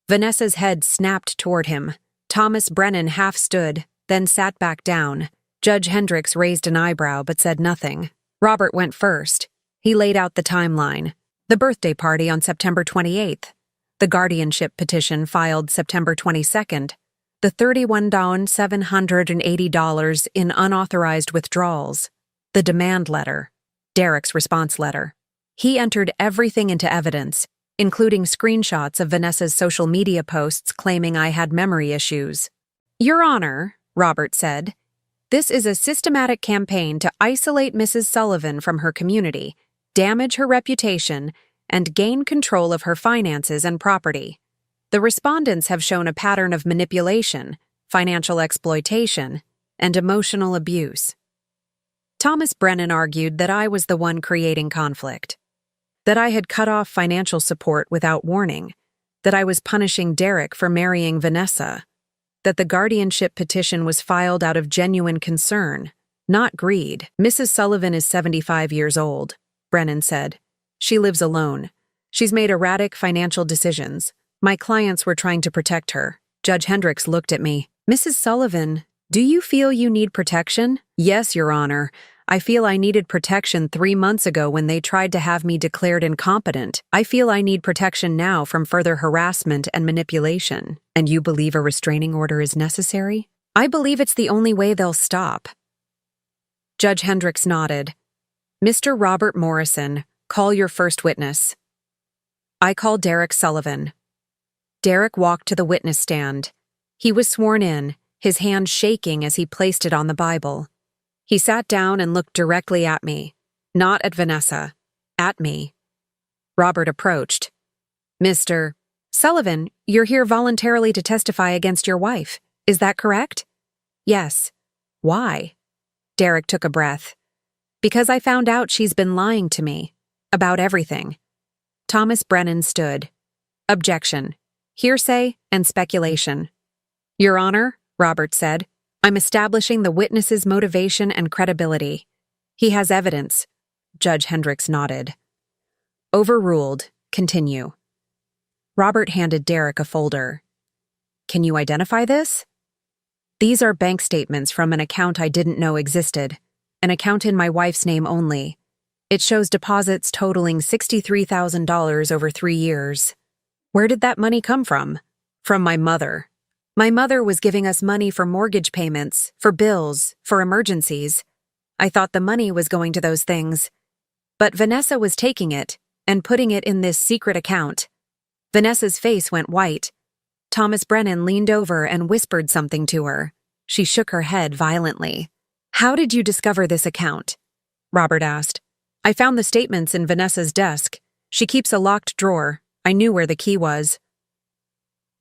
Vanessa's head snapped toward him. Thomas Brennan half stood, then sat back down. Judge Hendricks raised an eyebrow but said nothing. Robert went first. He laid out the timeline. The birthday party on September 28th. The guardianship petition filed September 22nd. The $31,780 in unauthorized withdrawals. The demand letter. Derek's response letter. He entered everything into evidence, including screenshots of Vanessa's social media posts claiming I had memory issues. "Your Honor," Robert said, "this is a systematic campaign to isolate Mrs. Sullivan from her community, damage her reputation, and gain control of her finances and property. The respondents have shown a pattern of manipulation, financial exploitation, and emotional abuse." Thomas Brennan argued that I was the one creating conflict, that I had cut off financial support without warning, that I was punishing Derek for marrying Vanessa, that the guardianship petition was filed out of genuine concern, not greed. "Mrs. Sullivan is 75 years old," Brennan said. "She lives alone. She's made erratic financial decisions. My clients were trying to protect her." Judge Hendricks looked at me. "Mrs. Sullivan, do you feel you need protection?" "Yes, Your Honor. I feel I needed protection 3 months ago when they tried to have me declared incompetent. I feel I need protection now from further harassment and manipulation." "And you believe a restraining order is necessary?" "I believe it's the only way they'll stop." Judge Hendricks nodded. "Mr. Robert Morrison, call your first witness." I called Derek Sullivan. Derek walked to the witness stand. He was sworn in, his hand shaking as he placed it on the Bible. He sat down and looked directly at me, not at Vanessa, at me. Robert approached. "Mr. Sullivan, you're here voluntarily to testify against your wife. Is that correct?" "Yes." "Why?" Derek took a breath. "Because I found out she's been lying to me. About everything." Thomas Brennan stood. "Objection. Hearsay and speculation." "Your Honor," Robert said, "I'm establishing the witness's motivation and credibility. He has evidence." Judge Hendricks nodded. "Overruled. Continue." Robert handed Derek a folder. "Can you identify this?" "These are bank statements from an account I didn't know existed, an account in my wife's name only. It shows deposits totaling $63,000 over 3 years. Where did that money come from?" "From my mother. My mother was giving us money for mortgage payments, for bills, for emergencies. I thought the money was going to those things. But Vanessa was taking it and putting it in this secret account." Vanessa's face went white. Thomas Brennan leaned over and whispered something to her. She shook her head violently. "How did you discover this account?" Robert asked. "I found the statements in Vanessa's desk. She keeps a locked drawer. I knew where the key was."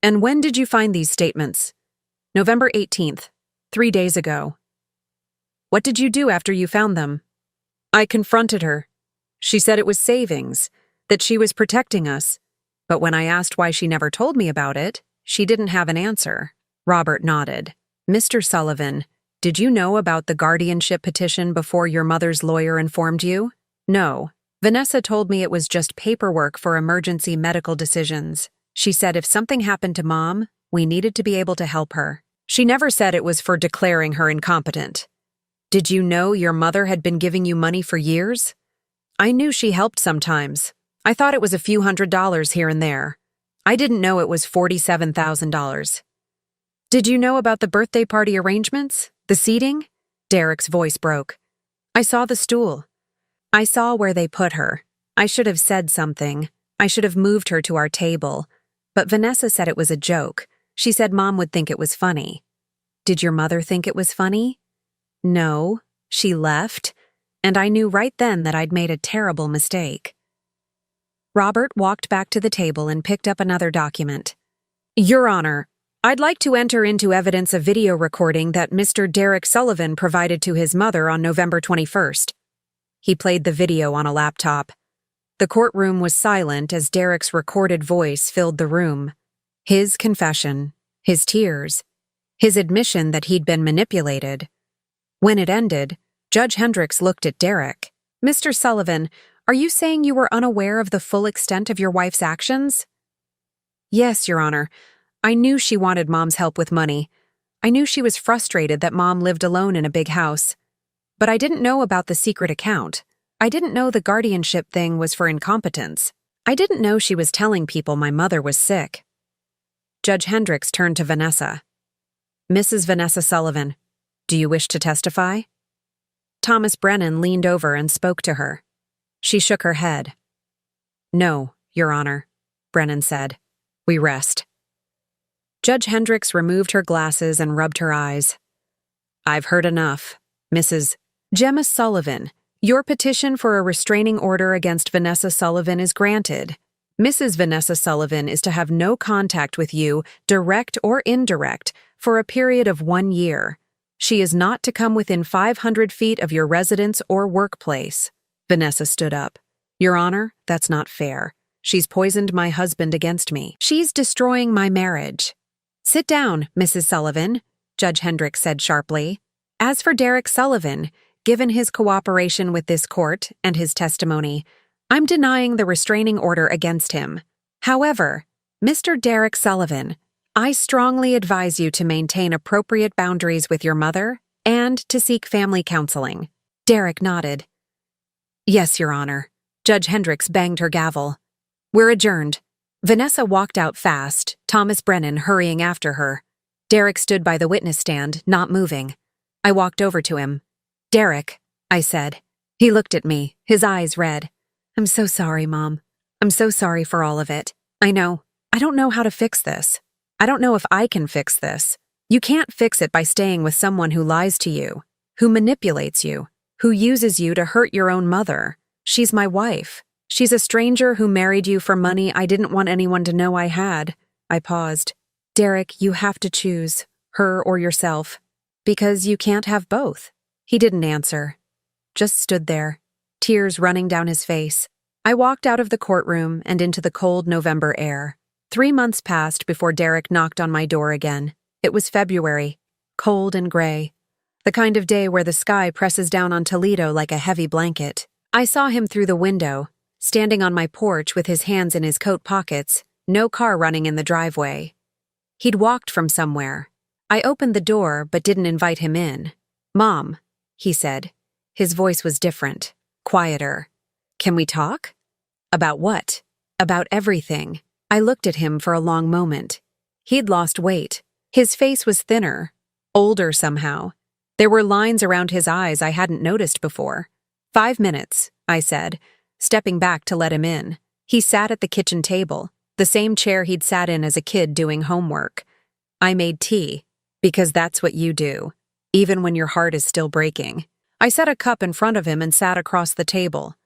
"And when did you find these statements?" "November 18th, 3 days ago." "What did you do after you found them?" "I confronted her. She said it was savings, that she was protecting us. But when I asked why she never told me about it, she didn't have an answer." Robert nodded. "Mr. Sullivan, did you know about the guardianship petition before your mother's lawyer informed you?" "No. Vanessa told me it was just paperwork for emergency medical decisions. She said if something happened to Mom, we needed to be able to help her. She never said it was for declaring her incompetent." "Did you know your mother had been giving you money for years?" "I knew she helped sometimes. I thought it was a few $100s here and there. I didn't know it was $47,000. "Did you know about the birthday party arrangements? The seating?" Derek's voice broke. "I saw the stool. I saw where they put her. I should have said something. I should have moved her to our table. But Vanessa said it was a joke. She said Mom would think it was funny." "Did your mother think it was funny?" "No. She left. and I knew right then that I'd made a terrible mistake. Robert walked back to the table and picked up another document. Your Honor, I'd like to enter into evidence a video recording that Mr. Derek Sullivan provided to his mother on November 21st. He played the video on a laptop. The courtroom was silent as Derek's recorded voice filled the room. His confession, his tears, his admission that he'd been manipulated. When it ended, Judge Hendricks looked at Derek. Mr. Sullivan, are you saying you were unaware of the full extent of your wife's actions? Yes, Your Honor. I knew she wanted Mom's help with money. I knew she was frustrated that Mom lived alone in a big house. But I didn't know about the secret account. I didn't know the guardianship thing was for incompetence. I didn't know she was telling people my mother was sick. Judge Hendricks turned to Vanessa. Mrs. Vanessa Sullivan, do you wish to testify? Thomas Brennan leaned over and spoke to her. She shook her head. No, Your Honor, Brennan said. We rest. Judge Hendricks removed her glasses and rubbed her eyes. I've heard enough. Mrs. Gemma Sullivan, your petition for a restraining order against Vanessa Sullivan is granted. Mrs. Vanessa Sullivan is to have no contact with you, direct or indirect, for a period of 1 year. She is not to come within 500 feet of your residence or workplace. Vanessa stood up. Your Honor, that's not fair. She's poisoned my husband against me. She's destroying my marriage. Sit down, Mrs. Sullivan, Judge Hendricks said sharply. As for Derek Sullivan, given his cooperation with this court and his testimony, I'm denying the restraining order against him. However, Mr. Derek Sullivan, I strongly advise you to maintain appropriate boundaries with your mother and to seek family counseling. Derek nodded. Yes, Your Honor. Judge Hendricks banged her gavel. We're adjourned. Vanessa walked out fast, Thomas Brennan hurrying after her. Derek stood by the witness stand, not moving. I walked over to him. Derek, I said. He looked at me, his eyes red. I'm so sorry, Mom. I'm so sorry for all of it. I don't know how to fix this. I don't know if I can fix this. You can't fix it by staying with someone who lies to you, who manipulates you, who uses you to hurt your own mother. She's my wife. She's a stranger who married you for money I didn't want anyone to know I had. I paused. Derek, you have to choose, her or yourself, because you can't have both. He didn't answer, just stood there, tears running down his face. I walked out of the courtroom and into the cold November air. 3 months passed before Derek knocked on my door again. It was February, cold and gray, the kind of day where the sky presses down on Toledo like a heavy blanket. I saw him through the window, standing on my porch with his hands in his coat pockets, no car running in the driveway. He'd walked from somewhere. I opened the door but didn't invite him in. Mom, he said. His voice was different, quieter. Can we talk? About what? About everything. I looked at him for a long moment. He'd lost weight. His face was thinner, older somehow. There were lines around his eyes I hadn't noticed before. 5 minutes, I said, stepping back to let him in. He sat at the kitchen table, the same chair he'd sat in as a kid doing homework. I made tea, because that's what you do, even when your heart is still breaking. I set a cup in front of him and sat across the table.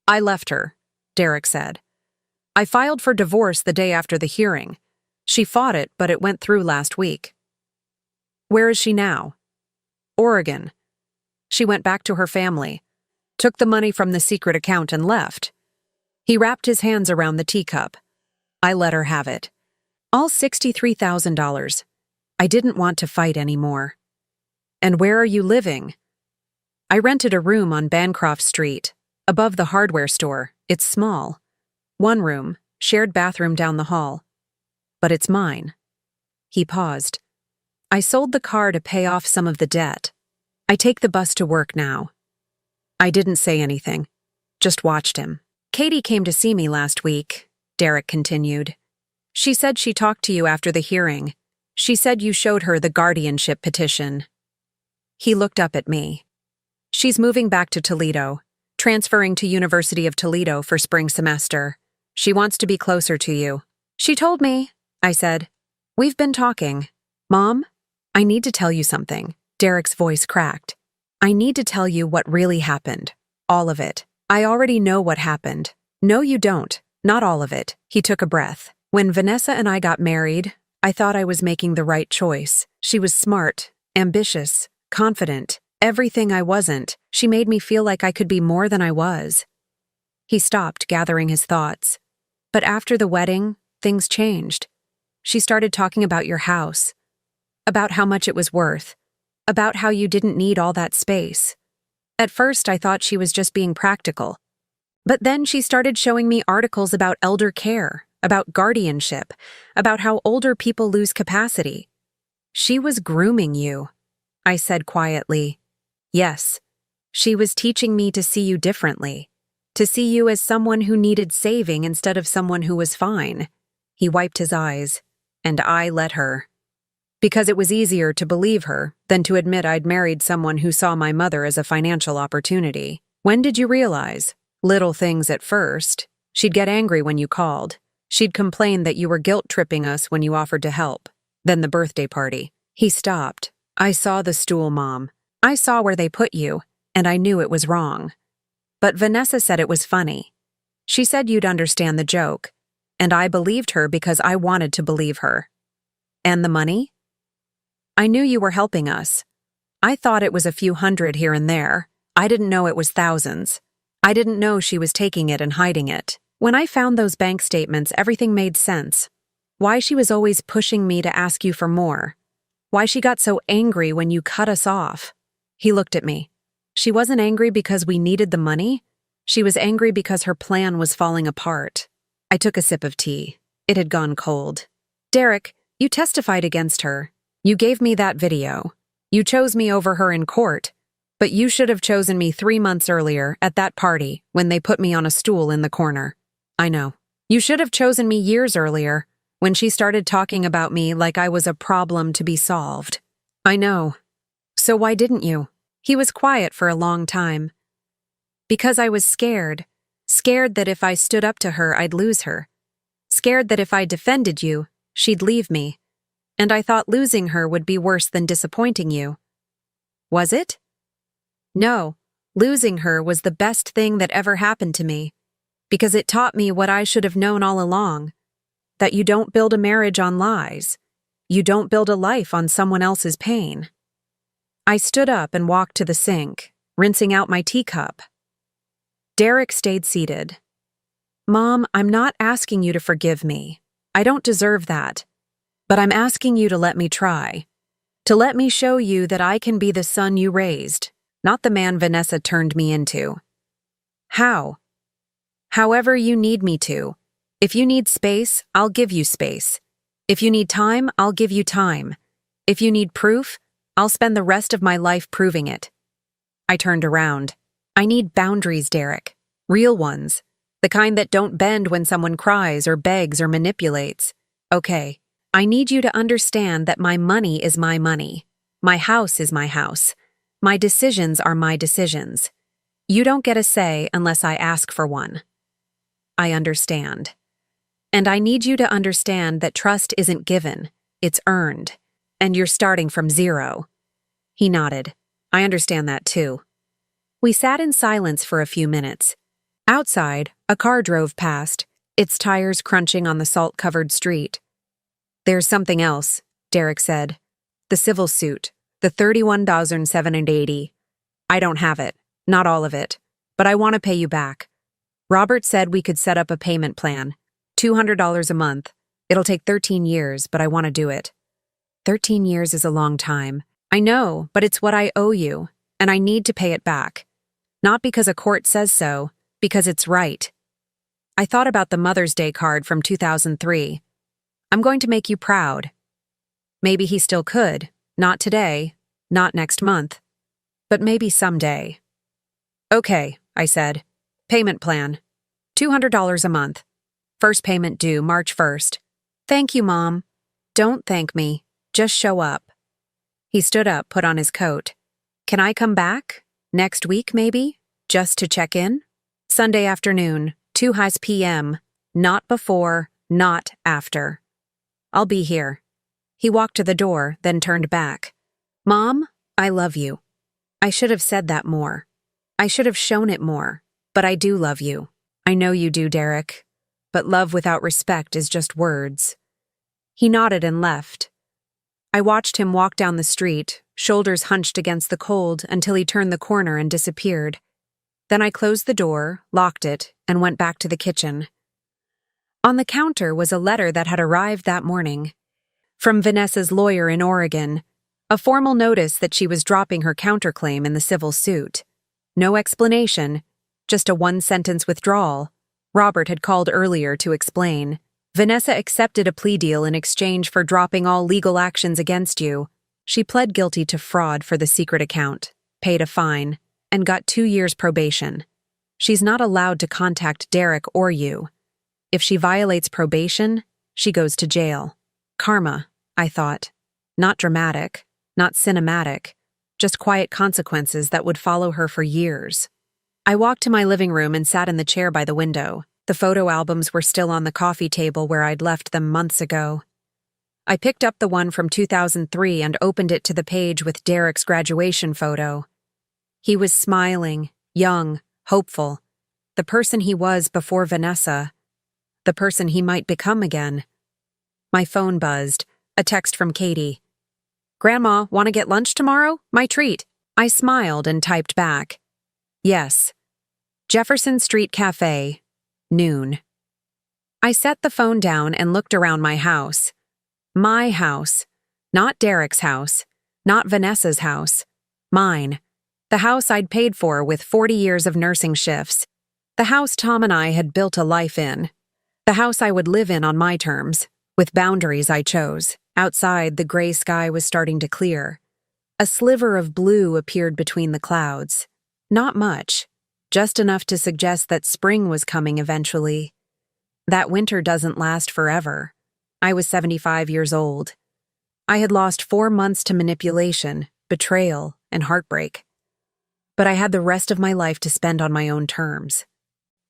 I left her, Derek said. I filed for divorce the day after the hearing. She fought it, but it went through last week. Where is she now? Oregon. She went back to her family, took the money from the secret account and left. He wrapped his hands around the teacup. I let her have it. All $63,000. I didn't want to fight anymore. And where are you living? I rented a room on Bancroft Street, above the hardware store. It's small. 1 room, shared bathroom down the hall. But it's mine. He paused. I sold the car to pay off some of the debt. I take the bus to work now. I didn't say anything, just watched him. Katie came to see me last week, Derek continued. She said she talked to you after the hearing. She said you showed her the guardianship petition. He looked up at me. She's moving back to Toledo, transferring to University of Toledo for spring semester. She wants to be closer to you. She told me, I said. We've been talking. Mom, I need to tell you something. Derek's voice cracked. I need to tell you what really happened. All of it. I already know what happened. No, you don't. Not all of it. He took a breath. When Vanessa and I got married, I thought I was making the right choice. She was smart, ambitious, confident. Everything I wasn't. She made me feel like I could be more than I was. He stopped, gathering his thoughts. But after the wedding, things changed. She started talking about your house, about how much it was worth, about how you didn't need all that space. At first, I thought she was just being practical. But then she started showing me articles about elder care, about guardianship, about how older people lose capacity. She was grooming you, I said quietly. Yes, she was teaching me to see you differently, to see you as someone who needed saving instead of someone who was fine. He wiped his eyes, and I let her. Because it was easier to believe her than to admit I'd married someone who saw my mother as a financial opportunity. When did you realize? Little things at first. She'd get angry when you called. She'd complain that you were guilt-tripping us when you offered to help. Then the birthday party. He stopped. I saw the stool, Mom. I saw where they put you, and I knew it was wrong. But Vanessa said it was funny. She said you'd understand the joke, and I believed her because I wanted to believe her. And the money? I knew you were helping us. I thought it was a few hundred here and there. I didn't know it was thousands. I didn't know she was taking it and hiding it. When I found those bank statements, everything made sense. Why she was always pushing me to ask you for more. Why she got so angry when you cut us off. He looked at me. She wasn't angry because we needed the money. She was angry because her plan was falling apart. I took a sip of tea. It had gone cold. Derek, you testified against her. You gave me that video. You chose me over her in court. But you should have chosen me 3 months earlier at that party when they put me on a stool in the corner. I know. You should have chosen me years earlier when she started talking about me like I was a problem to be solved. I know. So why didn't you? He was quiet for a long time. Because I was scared. Scared that if I stood up to her, I'd lose her. Scared that if I defended you, she'd leave me. And I thought losing her would be worse than disappointing you. Was it? No, losing her was the best thing that ever happened to me. Because it taught me what I should have known all along. That you don't build a marriage on lies. You don't build a life on someone else's pain. I stood up and walked to the sink, rinsing out my teacup. Derek stayed seated. Mom, I'm not asking you to forgive me. I don't deserve that. But I'm asking you to let me try. To let me show you that I can be the son you raised, not the man Vanessa turned me into. How? However you need me to. If you need space, I'll give you space. If you need time, I'll give you time. If you need proof, I'll spend the rest of my life proving it. I turned around. I need boundaries, Derek. Real ones. The kind that don't bend when someone cries or begs or manipulates. Okay. I need you to understand that my money is my money. My house is my house. My decisions are my decisions. You don't get a say unless I ask for one. I understand. And I need you to understand that trust isn't given, it's earned. And you're starting from zero. He nodded. I understand that too. We sat in silence for a few minutes. Outside, a car drove past, its tires crunching on the salt-covered street. There's something else, Derek said. The civil suit, the $31,780. I don't have it, not all of it, but I want to pay you back. Robert said we could set up a payment plan, $200 a month. It'll take 13 years, but I want to do it. 13 years is a long time. I know, but it's what I owe you, and I need to pay it back. Not because a court says so, because it's right. I thought about the Mother's Day card from 2003. I'm going to make you proud. Maybe he still could. Not today. Not next month. But maybe someday. Okay, I said. Payment plan. $200 a month. First payment due March 1st. Thank you, Mom. Don't thank me. Just show up. He stood up, put on his coat. Can I come back? Next week, maybe? Just to check in? Sunday afternoon, 2 p.m. Not before, not after. I'll be here. He walked to the door, then turned back. Mom, I love you. I should have said that more. I should have shown it more. But I do love you. I know you do, Derek. But love without respect is just words. He nodded and left. I watched him walk down the street, shoulders hunched against the cold, until he turned the corner and disappeared. Then I closed the door, locked it, and went back to the kitchen. On the counter was a letter that had arrived that morning. From Vanessa's lawyer in Oregon, a formal notice that she was dropping her counterclaim in the civil suit. No explanation, just a one-sentence withdrawal. Robert had called earlier to explain. Vanessa accepted a plea deal in exchange for dropping all legal actions against you. She pled guilty to fraud for the secret account, paid a fine, and got 2 years probation. She's not allowed to contact Derek or you. If she violates probation, she goes to jail. Karma, I thought. Not dramatic, not cinematic, just quiet consequences that would follow her for years. I walked to my living room and sat in the chair by the window. The photo albums were still on the coffee table where I'd left them months ago. I picked up the one from 2003 and opened it to the page with Derek's graduation photo. He was smiling, young, hopeful. The person he was before Vanessa. The person he might become again. My phone buzzed. A text from Katie. "Grandma, want to get lunch tomorrow? My treat." I smiled and typed back. "Yes. Jefferson Street Cafe. Noon." I set the phone down and looked around my house. My house. Not Derek's house. Not Vanessa's house. Mine. The house I'd paid for with 40 years of nursing shifts. The house Tom and I had built a life in. The house I would live in on my terms, with boundaries I chose. Outside, the gray sky was starting to clear. A sliver of blue appeared between the clouds. Not much. Just enough to suggest that spring was coming eventually. That winter doesn't last forever. I was 75 years old. I had lost 4 months to manipulation, betrayal, and heartbreak. But I had the rest of my life to spend on my own terms.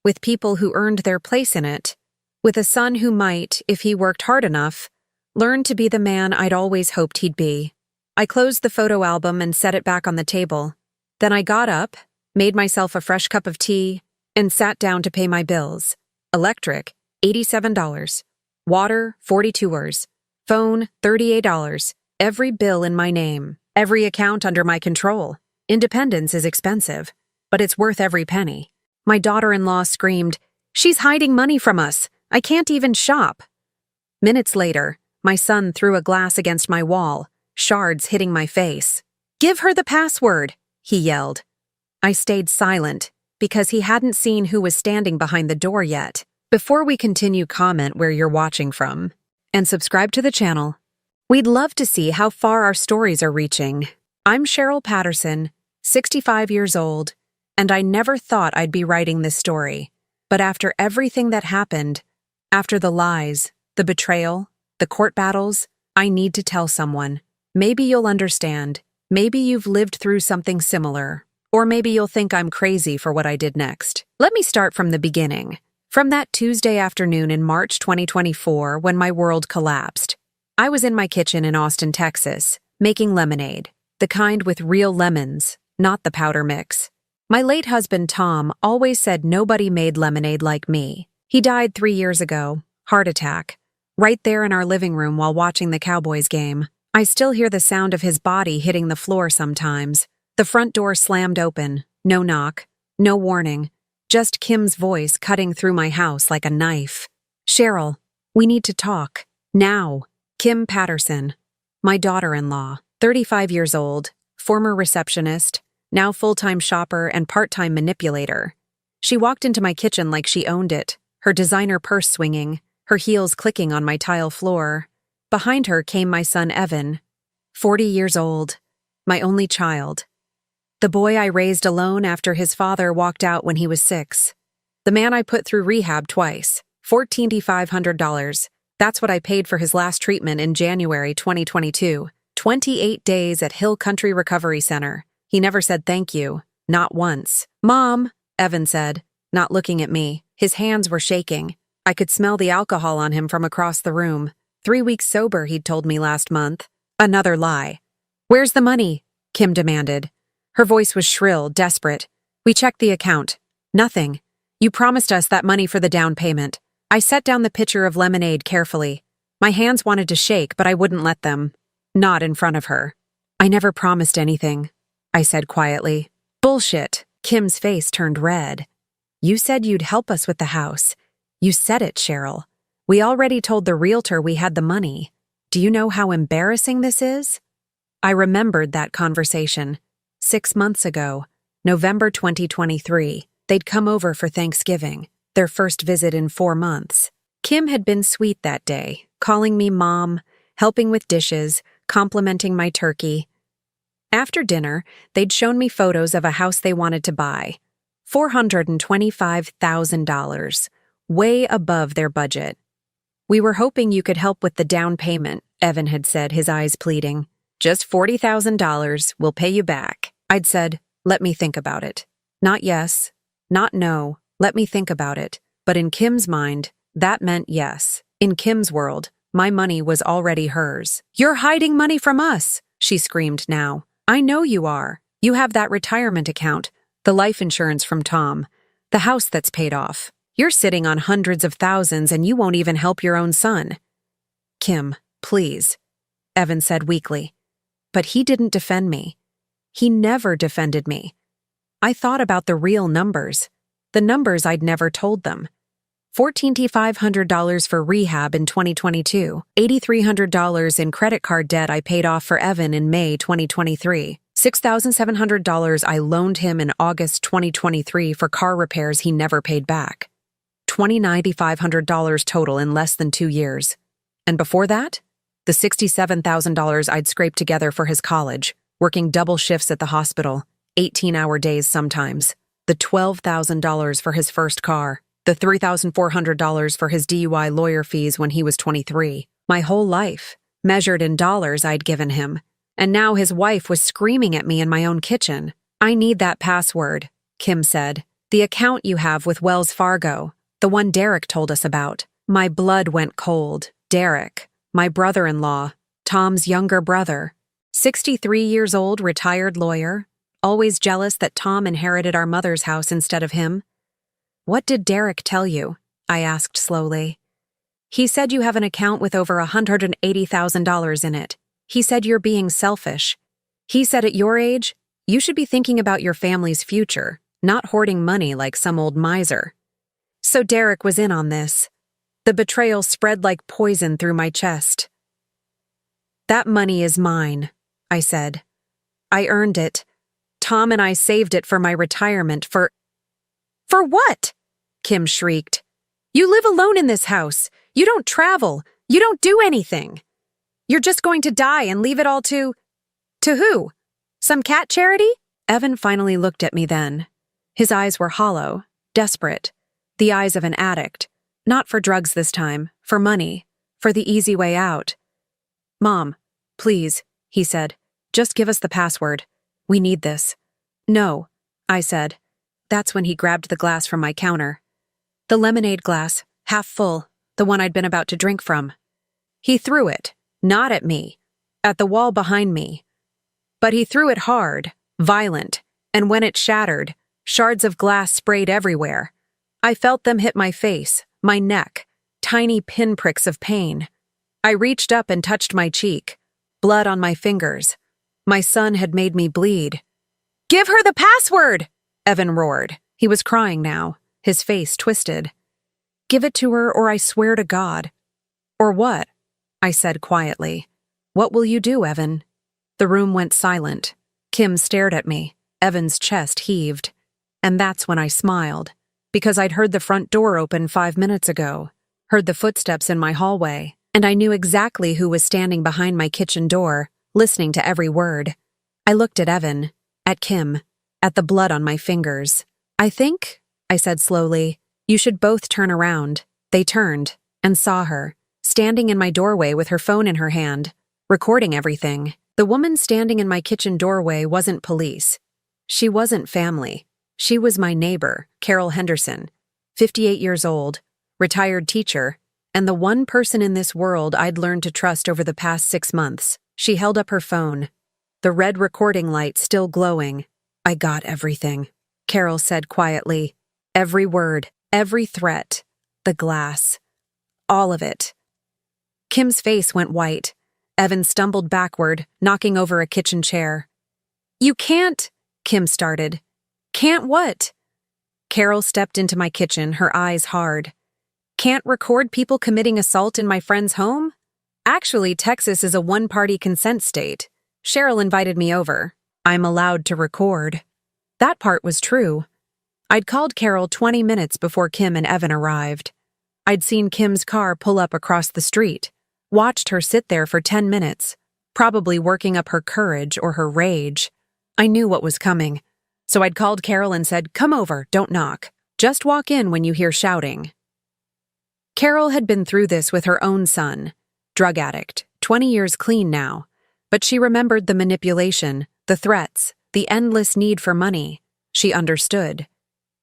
With people who earned their place in it. With a son who might, if he worked hard enough, learn to be the man I'd always hoped he'd be. I closed the photo album and set it back on the table. Then I got up, made myself a fresh cup of tea, and sat down to pay my bills. Electric, $87. Water, $42. Phone, $38. Every bill in my name. Every account under my control. Independence is expensive, but it's worth every penny. My daughter-in-law screamed, "She's hiding money from us. I can't even shop." Minutes later, my son threw a glass against my wall, shards hitting my face. "Give her the password," he yelled. I stayed silent, because he hadn't seen who was standing behind the door yet. Before we continue, comment where you're watching from, and subscribe to the channel. We'd love to see how far our stories are reaching. I'm Cheryl Patterson, 65 years old, and I never thought I'd be writing this story. But after everything that happened, after the lies, the betrayal, the court battles, I need to tell someone. Maybe you'll understand. Maybe you've lived through something similar. Or maybe you'll think I'm crazy for what I did next. Let me start from the beginning. From that Tuesday afternoon in March 2024 when my world collapsed. I was in my kitchen in Austin, Texas, making lemonade. The kind with real lemons, not the powder mix. My late husband Tom always said nobody made lemonade like me. He died 3 years ago, heart attack, right there in our living room while watching the Cowboys game. I still hear the sound of his body hitting the floor sometimes. The front door slammed open, no knock, no warning, just Kim's voice cutting through my house like a knife. "Cheryl, we need to talk. Now." Kim Patterson, my daughter-in-law, 35 years old, former receptionist, now full-time shopper and part-time manipulator. She walked into my kitchen like she owned it, her designer purse swinging, her heels clicking on my tile floor. Behind her came my son Evan, 40 years old, my only child. The boy I raised alone after his father walked out when he was 6. The man I put through rehab twice, $14,500. That's what I paid for his last treatment in January 2022. 28 days at Hill Country Recovery Center. He never said thank you, not once. "Mom," Evan said, not looking at me. His hands were shaking. I could smell the alcohol on him from across the room. 3 weeks sober, he'd told me last month. Another lie. "Where's the money?" Kim demanded. Her voice was shrill, desperate. We checked the account. Nothing. You promised us that money for the down payment. I set down the pitcher of lemonade carefully. My hands wanted to shake, but I wouldn't let them. Not in front of her. I never promised anything, I said quietly. Bullshit. Kim's face turned red. You said you'd help us with the house. You said it, Cheryl. We already told the realtor we had the money. Do you know how embarrassing this is? I remembered that conversation. 6 months ago, November 2023, they'd come over for Thanksgiving, their first visit in 4 months. Kim had been sweet that day, calling me Mom, helping with dishes, complimenting my turkey. After dinner, they'd shown me photos of a house they wanted to buy. $425,000, way above their budget. We were hoping you could help with the down payment, Evan had said, his eyes pleading. Just $40,000, we'll pay you back. I'd said, let me think about it. Not yes, not no, let me think about it. But in Kim's mind, that meant yes. In Kim's world, my money was already hers. You're hiding money from us, she screamed now. I know you are. You have that retirement account, the life insurance from Tom, the house that's paid off. You're sitting on hundreds of thousands and you won't even help your own son. Kim, please, Evan said weakly. But he didn't defend me. He never defended me. I thought about the real numbers, the numbers I'd never told them. $1,400 for rehab in 2022, $8,300 in credit card debt I paid off for Evan in May 2023, $6,700 I loaned him in August 2023 for car repairs he never paid back, $2,900 total in less than 2 years. And before that, the $67,000 I'd scraped together for his college, working double shifts at the hospital, 18-hour days sometimes, the $12,000 for his first car, the $3,400 for his DUI lawyer fees when he was 23. My whole life, measured in dollars I'd given him. And now his wife was screaming at me in my own kitchen. I need that password, Kim said. The account you have with Wells Fargo, the one Derek told us about. My blood went cold. Derek, my brother-in-law, Tom's younger brother. 63 years old, retired lawyer. Always jealous that Tom inherited our mother's house instead of him. What did Derek tell you? I asked slowly. He said you have an account with over $180,000 in it. He said you're being selfish. He said at your age, you should be thinking about your family's future, not hoarding money like some old miser. So Derek was in on this. The betrayal spread like poison through my chest. That money is mine, I said. I earned it. Tom and I saved it for my retirement for what? Kim shrieked. You live alone in this house. You don't travel. You don't do anything. You're just going to die and leave it all to who? Some cat charity? Evan finally looked at me then. His eyes were hollow, desperate. The eyes of an addict. Not for drugs this time, for money, for the easy way out. Mom, please, he said. Just give us the password. We need this. No, I said. That's when he grabbed the glass from my counter. The lemonade glass, half full, the one I'd been about to drink from. He threw it, not at me, at the wall behind me. But he threw it hard, violent, and when it shattered, shards of glass sprayed everywhere. I felt them hit my face, my neck, tiny pinpricks of pain. I reached up and touched my cheek, blood on my fingers. My son had made me bleed. Give her the password! Evan roared. He was crying now, his face twisted. Give it to her or I swear to God. Or what? I said quietly. What will you do, Evan? The room went silent. Kim stared at me. Evan's chest heaved. And that's when I smiled. Because I'd heard the front door open 5 minutes ago, heard the footsteps in my hallway, and I knew exactly who was standing behind my kitchen door, listening to every word. I looked at Evan, at Kim, at the blood on my fingers. I think, I said slowly, you should both turn around. They turned, and saw her, standing in my doorway with her phone in her hand, recording everything. The woman standing in my kitchen doorway wasn't police. She wasn't family. She was my neighbor, Carol Henderson, 58 years old, retired teacher, and the one person in this world I'd learned to trust over the past 6 months. She held up her phone, the red recording light still glowing, I got everything, Carol said quietly. Every word, every threat, the glass, all of it. Kim's face went white. Evan stumbled backward, knocking over a kitchen chair. You can't, Kim started. Can't what? Carol stepped into my kitchen, her eyes hard. Can't record people committing assault in my friend's home? Actually, Texas is a one-party consent state. Cheryl invited me over. I'm allowed to record. That part was true. I'd called Carol 20 minutes before Kim and Evan arrived. I'd seen Kim's car pull up across the street, watched her sit there for 10 minutes, probably working up her courage or her rage. I knew what was coming, so I'd called Carol and said, "Come over, don't knock. Just walk in when you hear shouting." Carol had been through this with her own son, drug addict, 20 years clean now, but she remembered the manipulation, the threats, the endless need for money. She understood.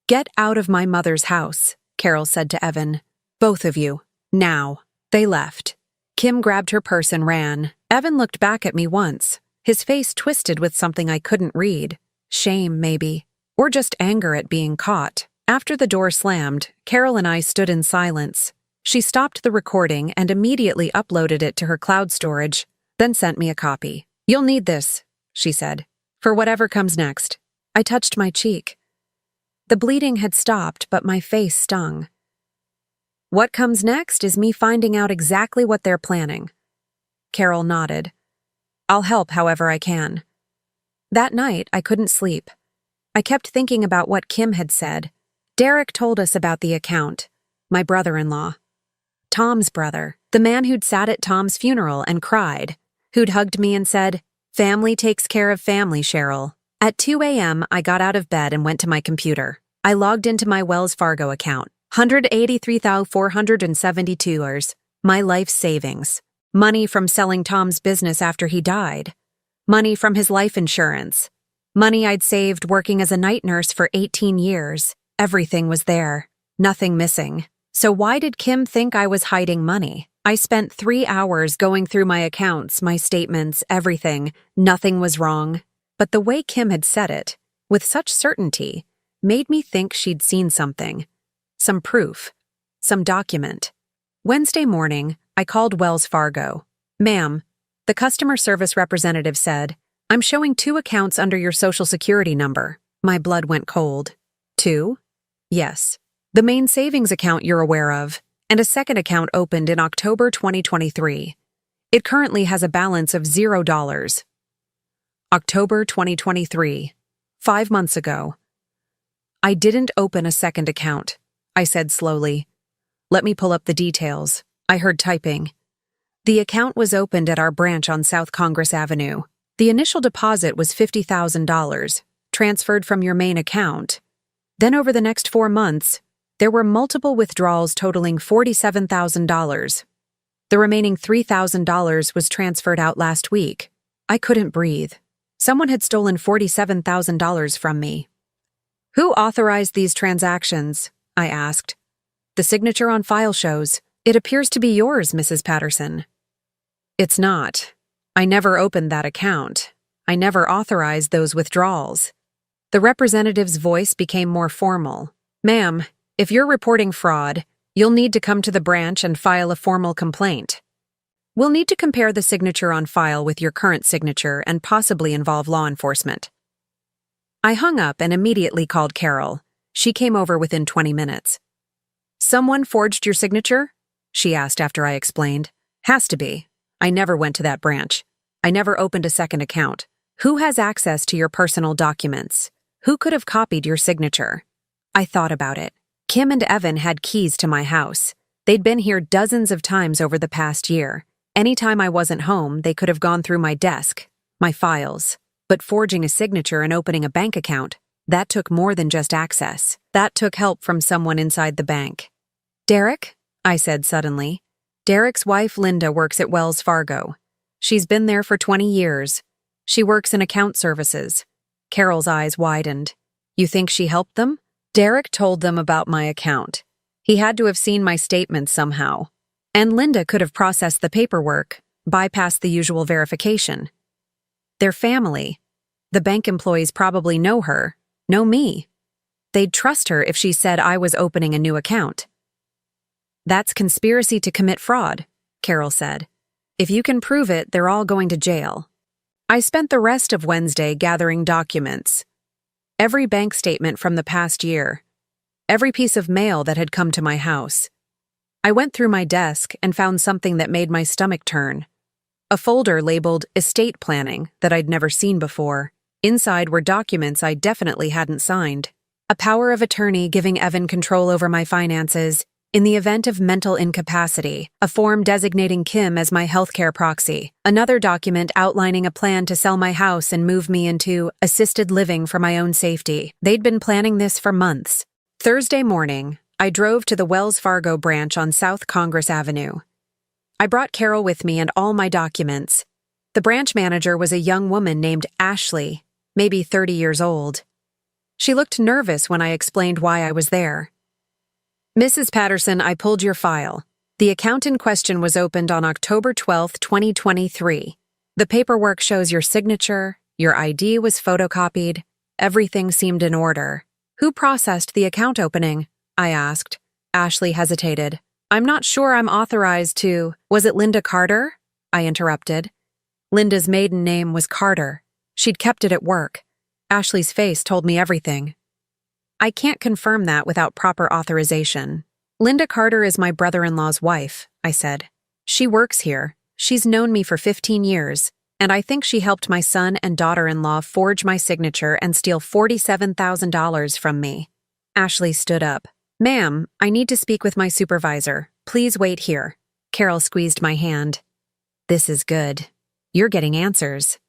"Get out of my mother's house," Carol said to Evan. "Both of you. Now." They left. Kim grabbed her purse and ran. Evan looked back at me once, his face twisted with something I couldn't read. Shame, maybe. Or just anger at being caught. After the door slammed, Carol and I stood in silence. She stopped the recording and immediately uploaded it to her cloud storage, then sent me a copy. "You'll need this," she said, "for whatever comes next." I touched my cheek. The bleeding had stopped, but my face stung. What comes next is me finding out exactly what they're planning. Carol nodded. I'll help however I can. That night, I couldn't sleep. I kept thinking about what Kim had said. Derek told us about the account, my brother-in-law. Tom's brother, the man who'd sat at Tom's funeral and cried, who'd hugged me and said, "Family takes care of family, Cheryl." At 2 a.m., I got out of bed and went to my computer. I logged into my Wells Fargo account. $183,472, my life savings. Money from selling Tom's business after he died. Money from his life insurance. Money I'd saved working as a night nurse for 18 years. Everything was there. Nothing missing. So why did Kim think I was hiding money? I spent 3 hours going through my accounts, my statements, everything. Nothing was wrong. But the way Kim had said it, with such certainty, made me think she'd seen something. Some proof. Some document. Wednesday morning, I called Wells Fargo. "Ma'am," the customer service representative said, "I'm showing 2 accounts under your Social Security number." My blood went cold. 2? Yes. The main savings account you're aware of, and a second account opened in October 2023. It currently has a balance of $0. October 2023. 5 months ago. I didn't open a second account, I said slowly. Let me pull up the details. I heard typing. The account was opened at our branch on South Congress Avenue. The initial deposit was $50,000, transferred from your main account. Then over the next 4 months, there were multiple withdrawals totaling $47,000. The remaining $3,000 was transferred out last week. I couldn't breathe. Someone had stolen $47,000 from me. Who authorized these transactions? I asked. The signature on file shows. It appears to be yours, Mrs. Patterson. It's not. I never opened that account. I never authorized those withdrawals. The representative's voice became more formal. Ma'am, if you're reporting fraud, you'll need to come to the branch and file a formal complaint. We'll need to compare the signature on file with your current signature and possibly involve law enforcement. I hung up and immediately called Carol. She came over within 20 minutes. Someone forged your signature? She asked after I explained. Has to be. I never went to that branch. I never opened a second account. Who has access to your personal documents? Who could have copied your signature? I thought about it. Kim and Evan had keys to my house. They'd been here dozens of times over the past year. Anytime I wasn't home, they could have gone through my desk, my files. But forging a signature and opening a bank account, that took more than just access. That took help from someone inside the bank. Derek? I said suddenly. Derek's wife, Linda, works at Wells Fargo. She's been there for 20 years. She works in account services. Carol's eyes widened. You think she helped them? Derek told them about my account. He had to have seen my statements somehow. And Linda could have processed the paperwork, bypassed the usual verification. They're family. The bank employees probably know her, know me. They'd trust her if she said I was opening a new account. That's conspiracy to commit fraud, Carol said. If you can prove it, they're all going to jail. I spent the rest of Wednesday gathering documents. Every bank statement from the past year. Every piece of mail that had come to my house. I went through my desk and found something that made my stomach turn. A folder labeled estate planning that I'd never seen before. Inside were documents I definitely hadn't signed. A power of attorney giving Evan control over my finances in the event of mental incapacity, a form designating Kim as my healthcare proxy, another document outlining a plan to sell my house and move me into assisted living for my own safety. They'd been planning this for months. Thursday morning, I drove to the Wells Fargo branch on South Congress Avenue. I brought Carol with me and all my documents. The branch manager was a young woman named Ashley, maybe 30 years old. She looked nervous when I explained why I was there. Mrs. Patterson, I pulled your file. The account in question was opened on October 12, 2023. The paperwork shows your signature, your ID was photocopied, everything seemed in order. Who processed the account opening? I asked. Ashley hesitated. I'm not sure I'm authorized to. Was it Linda Carter? I interrupted. Linda's maiden name was Carter. She'd kept it at work. Ashley's face told me everything. I can't confirm that without proper authorization. Linda Carter is my brother-in-law's wife, I said. She works here. She's known me for 15 years, and I think she helped my son and daughter-in-law forge my signature and steal $47,000 from me. Ashley stood up. Ma'am, I need to speak with my supervisor. Please wait here. Carol squeezed my hand. This is good. You're getting answers.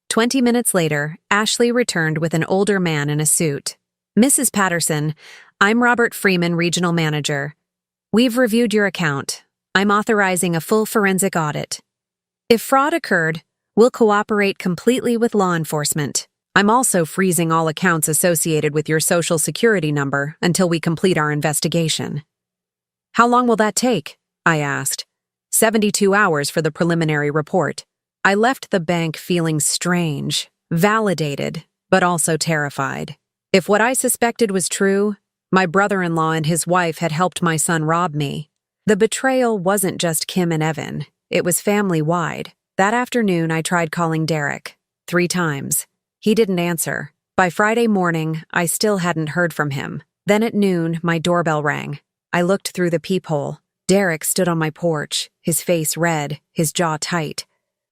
20 minutes later, Ashley returned with an older man in a suit. Mrs. Patterson, I'm Robert Freeman, Regional Manager. We've reviewed your account. I'm authorizing a full forensic audit. If fraud occurred, we'll cooperate completely with law enforcement. I'm also freezing all accounts associated with your Social Security number until we complete our investigation. How long will that take? I asked. 72 hours for the preliminary report. I left the bank feeling strange, validated, but also terrified. If what I suspected was true, my brother-in-law and his wife had helped my son rob me. The betrayal wasn't just Kim and Evan, it was family-wide. That afternoon, I tried calling Derek 3 times. He didn't answer. By Friday morning, I still hadn't heard from him. Then at noon, my doorbell rang. I looked through the peephole. Derek stood on my porch, his face red, his jaw tight.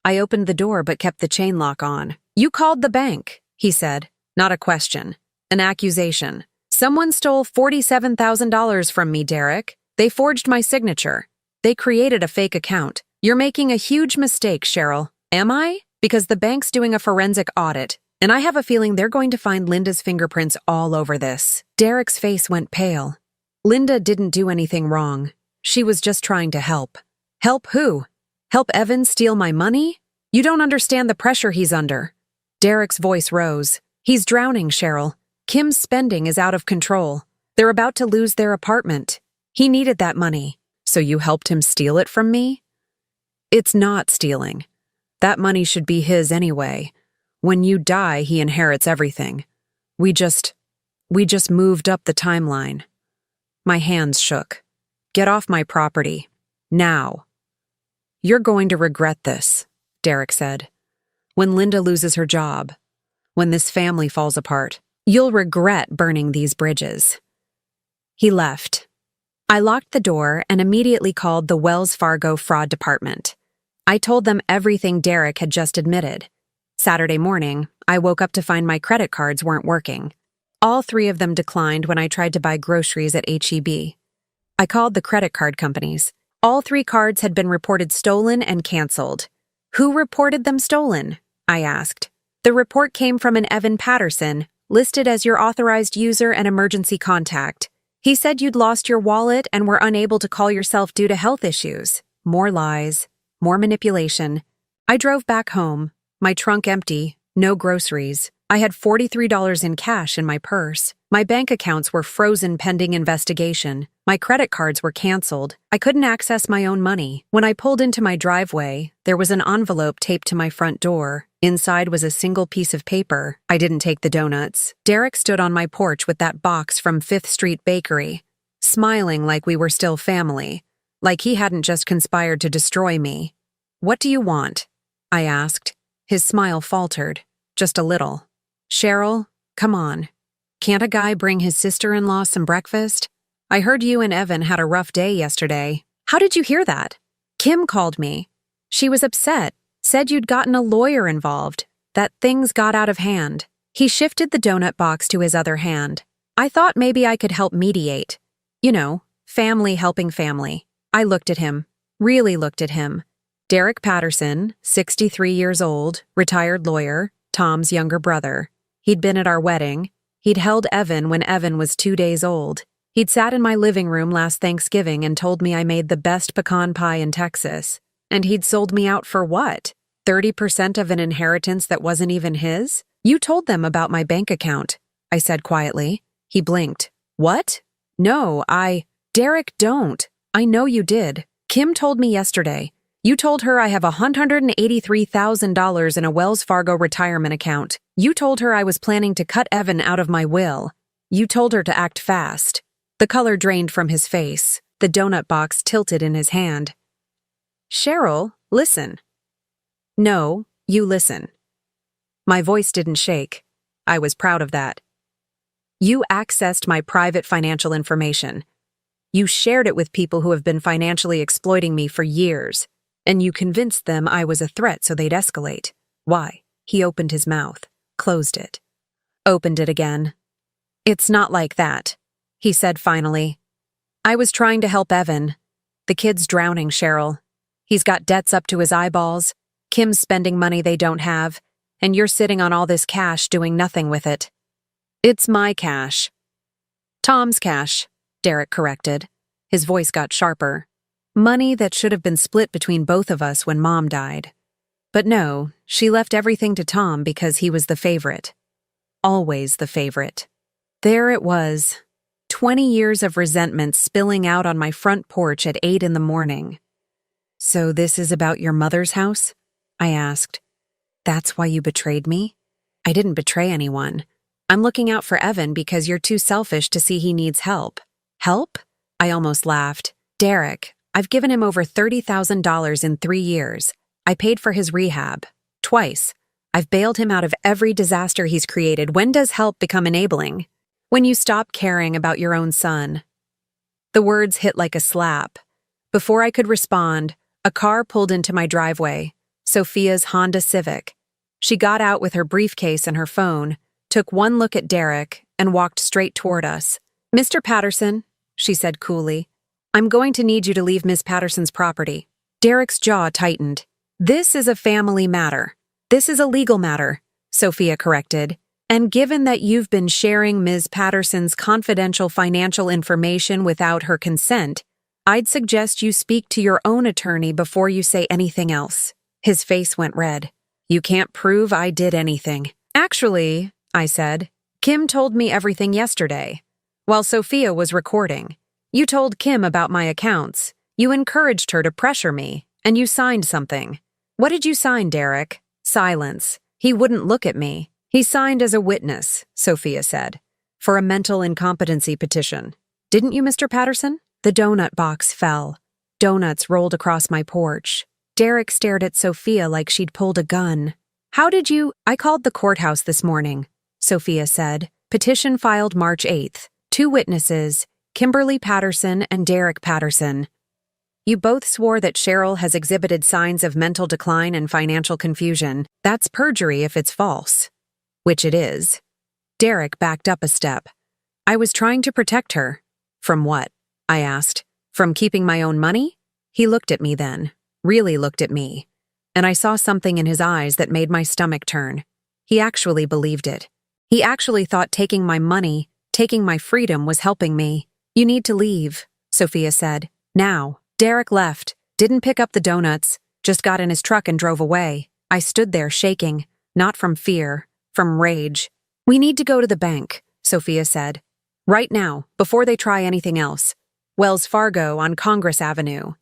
I opened the door but kept the chain lock on. You called the bank, he said. Not a question. An accusation. Someone stole $47,000 from me, Derek. They forged my signature. They created a fake account. You're making a huge mistake, Cheryl. Am I? Because the bank's doing a forensic audit, and I have a feeling they're going to find Linda's fingerprints all over this. Derek's face went pale. Linda didn't do anything wrong. She was just trying to help. Help who? Help Evan steal my money? You don't understand the pressure he's under. Derek's voice rose. He's drowning, Cheryl. Kim's spending is out of control. They're about to lose their apartment. He needed that money. So you helped him steal it from me? It's not stealing. That money should be his anyway. When you die, he inherits everything. We just moved up the timeline. My hands shook. Get off my property. Now. You're going to regret this, Derek said. When Linda loses her job, when this family falls apart, you'll regret burning these bridges. He left. I locked the door and immediately called the Wells Fargo fraud department. I told them everything Derek had just admitted. Saturday morning, I woke up to find my credit cards weren't working. All 3 of them declined when I tried to buy groceries at H-E-B. I called the credit card companies. All 3 cards had been reported stolen and canceled. Who reported them stolen? I asked. The report came from an Evan Patterson, listed as your authorized user and emergency contact. He said you'd lost your wallet and were unable to call yourself due to health issues. More lies, more manipulation. I drove back home, my trunk empty, no groceries. I had $43 in cash in my purse. My bank accounts were frozen pending investigation. My credit cards were canceled. I couldn't access my own money. When I pulled into my driveway, there was an envelope taped to my front door. Inside was a single piece of paper. I didn't take the donuts. Derek stood on my porch with that box from Fifth Street Bakery, smiling like we were still family, like he hadn't just conspired to destroy me. "What do you want?" I asked. His smile faltered, just a little. "Cheryl, come on. Can't a guy bring his sister-in-law some breakfast? I heard you and Evan had a rough day yesterday." "How did you hear that?" "Kim called me. She was upset, said you'd gotten a lawyer involved, that things got out of hand." He shifted the donut box to his other hand. "I thought maybe I could help mediate. You know, family helping family." I looked at him, really looked at him. Derek Patterson, 63 years old, retired lawyer, Tom's younger brother. He'd been at our wedding. He'd held Evan when Evan was 2 days old. He'd sat in my living room last Thanksgiving and told me I made the best pecan pie in Texas. And he'd sold me out for what? 30% of an inheritance that wasn't even his? "You told them about my bank account," I said quietly. He blinked. "What?" "No, Derek, don't. I know you did. Kim told me yesterday. You told her I have $183,000 in a Wells Fargo retirement account. You told her I was planning to cut Evan out of my will. You told her to act fast." The color drained from his face. The donut box tilted in his hand. "Cheryl, listen." "No, you listen." My voice didn't shake. I was proud of that. "You accessed my private financial information. You shared it with people who have been financially exploiting me for years, and you convinced them I was a threat so they'd escalate. Why?" He opened his mouth, closed it, opened it again. "It's not like that," he said finally. "I was trying to help Evan. The kid's drowning, Cheryl. He's got debts up to his eyeballs. Kim's spending money they don't have, and you're sitting on all this cash doing nothing with it." "It's my cash." "Tom's cash," Derek corrected. His voice got sharper. "Money that should have been split between both of us when Mom died. But no, she left everything to Tom because he was the favorite. Always the favorite." There it was. 20 years of resentment spilling out on my front porch at 8 in the morning. "So this is about your mother's house?" I asked. "That's why you betrayed me?" "I didn't betray anyone. I'm looking out for Evan because you're too selfish to see he needs help." "Help?" I almost laughed. "Derek, I've given him over $30,000 in 3 years. I paid for his rehab. Twice. I've bailed him out of every disaster he's created. When does help become enabling? When you stop caring about your own son." The words hit like a slap. Before I could respond, a car pulled into my driveway, Sophia's Honda Civic. She got out with her briefcase and her phone, took one look at Derek, and walked straight toward us. "Mr. Patterson," she said coolly, "I'm going to need you to leave Miss Patterson's property." Derek's jaw tightened. "This is a family matter. This is a legal matter," Sophia corrected. "And given that you've been sharing Ms. Patterson's confidential financial information without her consent, I'd suggest you speak to your own attorney before you say anything else." His face went red. "You can't prove I did anything." "Actually," I said, "Kim told me everything yesterday. While Sophia was recording, you told Kim about my accounts. You encouraged her to pressure me, and you signed something." "What did you sign, Derek?" Silence. He wouldn't look at me. "He signed as a witness," Sophia said, "for a mental incompetency petition. Didn't you, Mr. Patterson?" The donut box fell. Donuts rolled across my porch. Derek stared at Sophia like she'd pulled a gun. "How did you—" "I called the courthouse this morning," Sophia said. "Petition filed March 8th. 2 witnesses, Kimberly Patterson and Derek Patterson. You both swore that Cheryl has exhibited signs of mental decline and financial confusion. That's perjury if it's false." "Which it is." Derek backed up a step. "I was trying to protect her." "From what?" I asked. "From keeping my own money?" He looked at me then, really looked at me, and I saw something in his eyes that made my stomach turn. He actually believed it. He actually thought taking my money, taking my freedom was helping me. "You need to leave," Sophia said. "Now." Derek left, didn't pick up the donuts, just got in his truck and drove away. I stood there shaking, not from fear, from rage. "We need to go to the bank," Sophia said. "Right now, before they try anything else." Wells Fargo on Congress Avenue.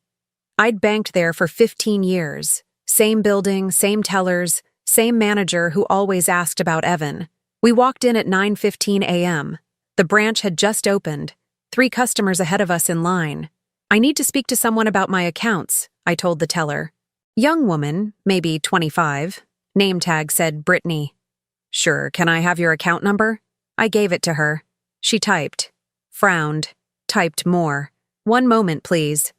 I'd banked there for 15 years. Same building, same tellers, same manager who always asked about Evan. We walked in at 9:15 a.m. The branch had just opened, 3 customers ahead of us in line. I need to speak to someone about my accounts, I told the teller. Young woman, maybe 25. Name tag said Brittany. Sure, can I have your account number? I gave it to her. She typed, frowned, typed more. 1 moment, please.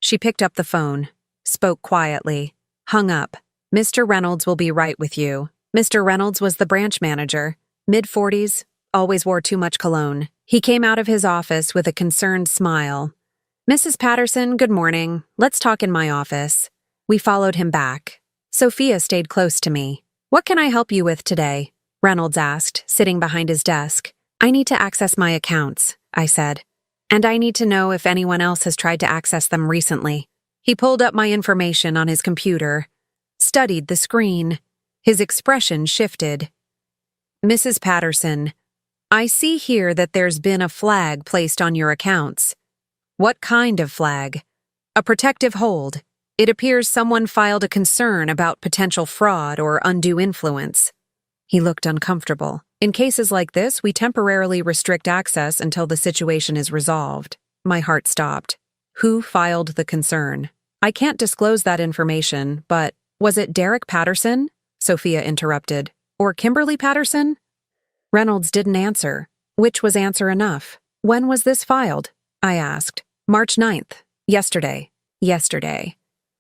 She picked up the phone, spoke quietly, hung up. Mr. Reynolds will be right with you. Mr. Reynolds was the branch manager, mid-40s, always wore too much cologne. He came out of his office with a concerned smile. Mrs. Patterson, good morning. Let's talk in my office. We followed him back. Sophia stayed close to me. What can I help you with today? Reynolds asked, sitting behind his desk. I need to access my accounts, I said. And I need to know if anyone else has tried to access them recently. He pulled up my information on his computer, studied the screen. His expression shifted. Mrs. Patterson, I see here that there's been a flag placed on your accounts. What kind of flag? A protective hold. It appears someone filed a concern about potential fraud or undue influence. He looked uncomfortable. In cases like this, we temporarily restrict access until the situation is resolved. My heart stopped. Who filed the concern? I can't disclose that information, but was it Derek Patterson? Sophia interrupted. Or Kimberly Patterson? Reynolds didn't answer, which was answer enough. When was this filed? I asked. March 9th. Yesterday.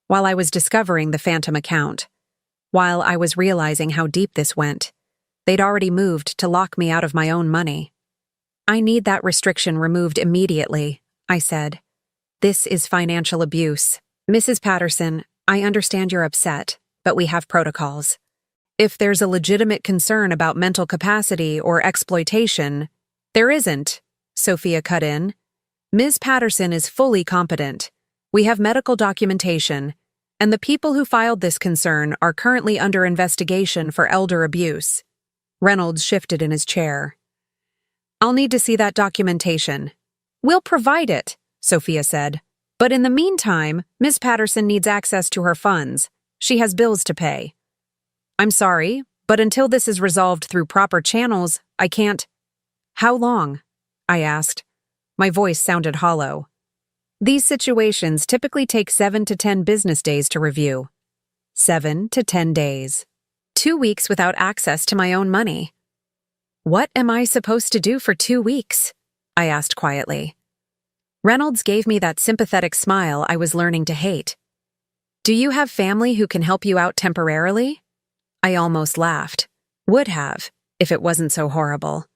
While I was discovering the phantom account. While I was realizing how deep this went. They'd already moved to lock me out of my own money. I need that restriction removed immediately, I said. This is financial abuse. Mrs. Patterson, I understand you're upset, but we have protocols. If there's a legitimate concern about mental capacity or exploitation, there isn't, Sophia cut in. Ms. Patterson is fully competent. We have medical documentation, and the people who filed this concern are currently under investigation for elder abuse. Reynolds shifted in his chair. I'll need to see that documentation. We'll provide it, Sophia said. But in the meantime, Ms. Patterson needs access to her funds. She has bills to pay. I'm sorry, but until this is resolved through proper channels, I can't. How long? I asked. My voice sounded hollow. These situations typically take 7 to 10 business days to review. 7 to 10 days. 2 weeks without access to my own money. What am I supposed to do for 2 weeks? I asked quietly. Reynolds gave me that sympathetic smile I was learning to hate. Do you have family who can help you out temporarily? I almost laughed. Would have, if it wasn't so horrible.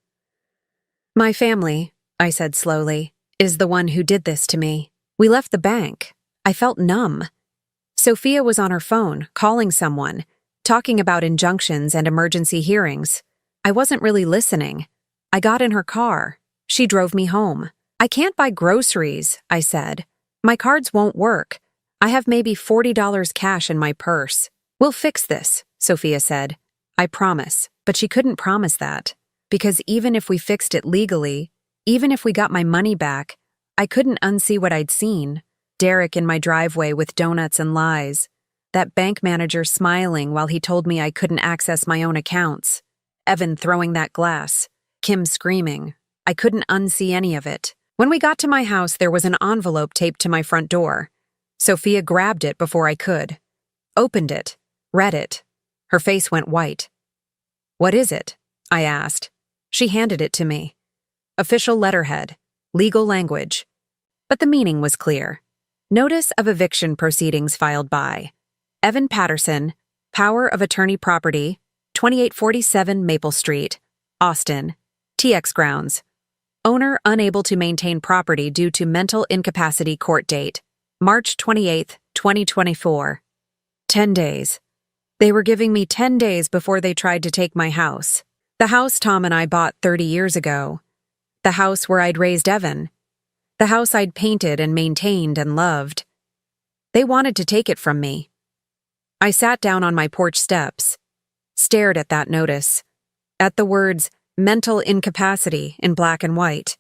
My family, I said slowly, is the one who did this to me. We left the bank. I felt numb. Sophia was on her phone, calling someone, talking about injunctions and emergency hearings. I wasn't really listening. I got in her car. She drove me home. I can't buy groceries, I said. My cards won't work. I have maybe $40 cash in my purse. We'll fix this, Sophia said. I promise. But she couldn't promise that. Because even if we fixed it legally, even if we got my money back, I couldn't unsee what I'd seen. Derek in my driveway with donuts and lies. That bank manager smiling while he told me I couldn't access my own accounts. Evan throwing that glass. Kim screaming. I couldn't unsee any of it. When we got to my house, there was an envelope taped to my front door. Sophia grabbed it before I could. Opened it. Read it. Her face went white. What is it? I asked. She handed it to me. Official letterhead. Legal language. But the meaning was clear. Notice of eviction proceedings filed by Evan Patterson, Power of Attorney Property, 2847 Maple Street, Austin, TX Grounds. Owner unable to maintain property due to mental incapacity. Court date, March 28, 2024. 10 days. They were giving me 10 days before they tried to take my house. The house Tom and I bought 30 years ago. The house where I'd raised Evan. The house I'd painted and maintained and loved. They wanted to take it from me. I sat down on my porch steps, stared at that notice, at the words mental incapacity in black and white.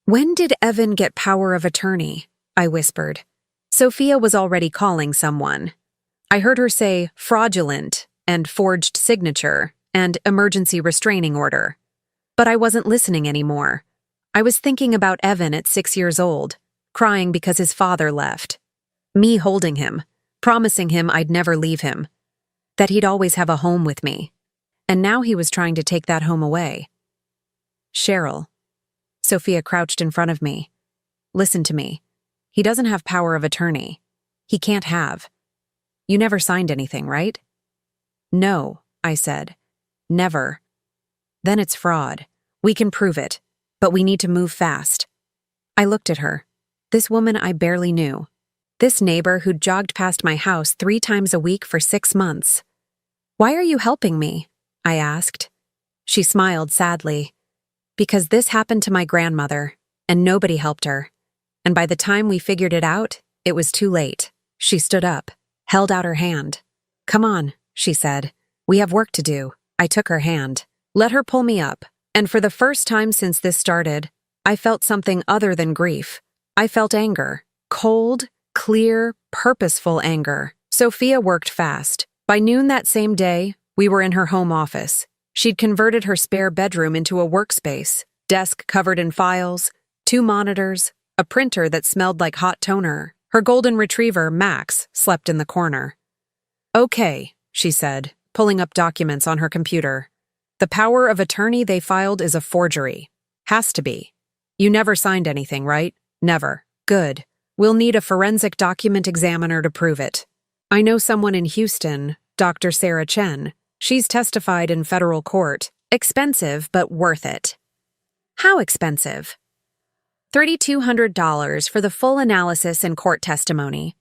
When did Evan get power of attorney? I whispered. Sophia was already calling someone. I heard her say fraudulent and forged signature and emergency restraining order. But I wasn't listening anymore. I was thinking about Evan at 6 years old, crying because his father left. Me holding him, promising him I'd never leave him, that he'd always have a home with me. And now he was trying to take that home away. Cheryl. Sophia crouched in front of me. Listen to me. He doesn't have power of attorney. He can't have. You never signed anything, right? No, I said. Never. Then it's fraud. We can prove it, but we need to move fast. I looked at her. This woman I barely knew. This neighbor who'd jogged past my house 3 times a week for 6 months. Why are you helping me? I asked. She smiled sadly. Because this happened to my grandmother, and nobody helped her. And by the time we figured it out, it was too late. She stood up, held out her hand. Come on, she said. We have work to do. I took her hand, let her pull me up, and for the first time since this started, I felt something other than grief. I felt anger. Cold, clear, purposeful anger. Sophia worked fast. By noon that same day, we were in her home office. She'd converted her spare bedroom into a workspace, desk covered in files, 2 monitors, a printer that smelled like hot toner. Her golden retriever, Max, slept in the corner. Okay, she said, pulling up documents on her computer. The power of attorney they filed is a forgery. Has to be. You never signed anything, right? Never. Good. We'll need a forensic document examiner to prove it. I know someone in Houston, Dr. Sarah Chen. She's testified in federal court. Expensive, but worth it. How expensive? $3,200 for the full analysis and court testimony.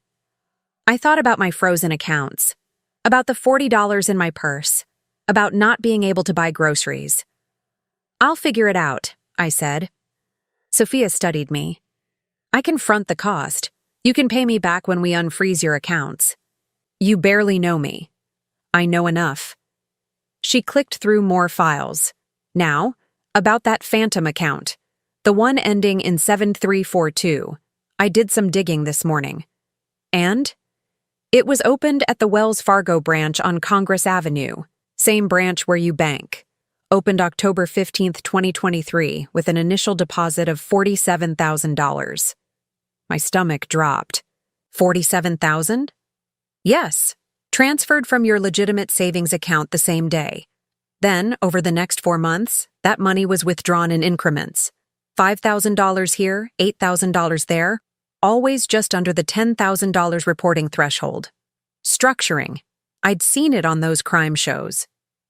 I thought about my frozen accounts, about the $40 in my purse, about not being able to buy groceries. I'll figure it out, I said. Sophia studied me. I can front the cost. You can pay me back when we unfreeze your accounts. You barely know me. I know enough. She clicked through more files. Now, about that Phantom account, the one ending in 7342. I did some digging this morning. And? It was opened at the Wells Fargo branch on Congress Avenue, same branch where you bank. Opened October 15, 2023, with an initial deposit of $47,000. My stomach dropped. $47,000? Yes. Transferred from your legitimate savings account the same day. Then, over the next 4 months, that money was withdrawn in increments. $5,000 here, $8,000 there, always just under the $10,000 reporting threshold. Structuring. I'd seen it on those crime shows.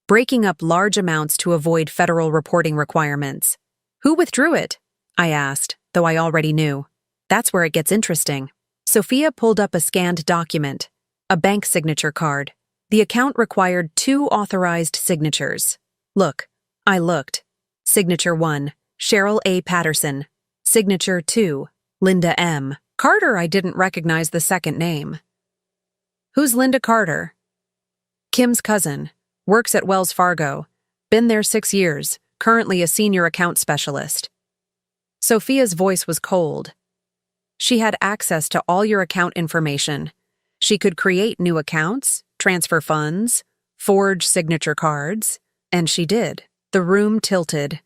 Breaking up large amounts to avoid federal reporting requirements. Who withdrew it? I asked, though I already knew. That's where it gets interesting. Sophia pulled up a scanned document. A bank signature card. The account required 2 authorized signatures. Look, I looked. Signature 1, Cheryl A. Patterson. Signature 2, Linda M. Carter. I didn't recognize the second name. Who's Linda Carter? Kim's cousin. Works at Wells Fargo. Been there 6 years. Currently a senior account specialist. Sophia's voice was cold. She had access to all your account information. She could create new accounts, transfer funds, forge signature cards, and she did. The room tilted.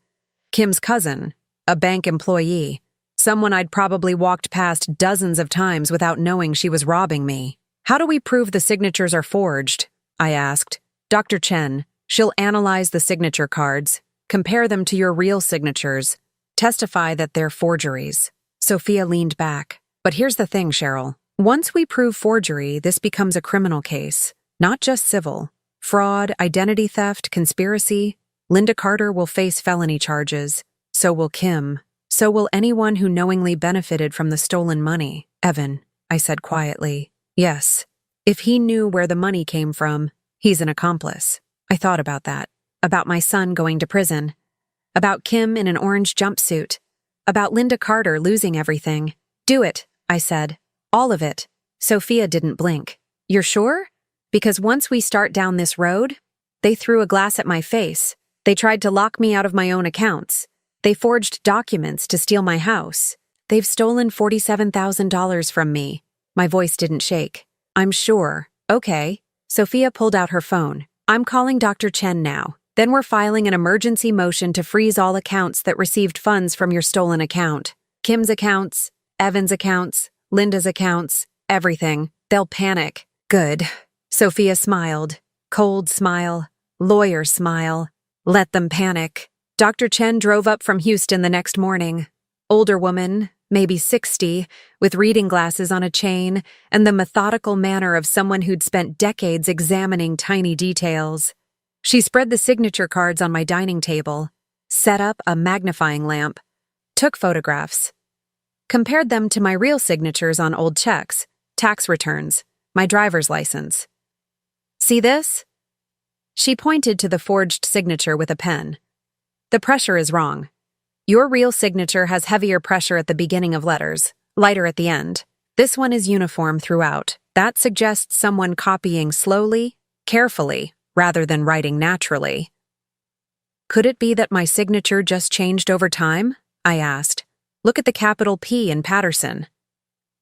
Kim's cousin, a bank employee, someone I'd probably walked past dozens of times without knowing she was robbing me. How do we prove the signatures are forged? I asked. Dr. Chen, she'll analyze the signature cards, compare them to your real signatures, testify that they're forgeries. Sophia leaned back. But here's the thing, Cheryl. Once we prove forgery, this becomes a criminal case, not just civil. Fraud, identity theft, conspiracy. Linda Carter will face felony charges. So will Kim. So will anyone who knowingly benefited from the stolen money. Evan, I said quietly. Yes. If he knew where the money came from, he's an accomplice. I thought about that. About my son going to prison. About Kim in an orange jumpsuit. About Linda Carter losing everything. Do it, I said. All of it. Sophia didn't blink. You're sure? Because once we start down this road, they threw a glass at my face. They tried to lock me out of my own accounts. They forged documents to steal my house. They've stolen $47,000 from me. My voice didn't shake. I'm sure. Okay. Sophia pulled out her phone. I'm calling Dr. Chen now. Then we're filing an emergency motion to freeze all accounts that received funds from your stolen account. Kim's accounts, Evan's accounts, Linda's accounts, everything. They'll panic. Good. Sophia smiled. Cold smile. Lawyer smile. Let them panic. Dr. Chen drove up from Houston the next morning. Older woman, maybe 60, with reading glasses on a chain and the methodical manner of someone who'd spent decades examining tiny details. She spread the signature cards on my dining table, set up a magnifying lamp, took photographs, compared them to my real signatures on old checks, tax returns, my driver's license. See this? She pointed to the forged signature with a pen. The pressure is wrong. Your real signature has heavier pressure at the beginning of letters, lighter at the end. This one is uniform throughout. That suggests someone copying slowly, carefully, rather than writing naturally. Could it be that my signature just changed over time? I asked. Look at the capital P in Patterson.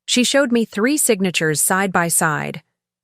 She showed me 3 signatures side by side,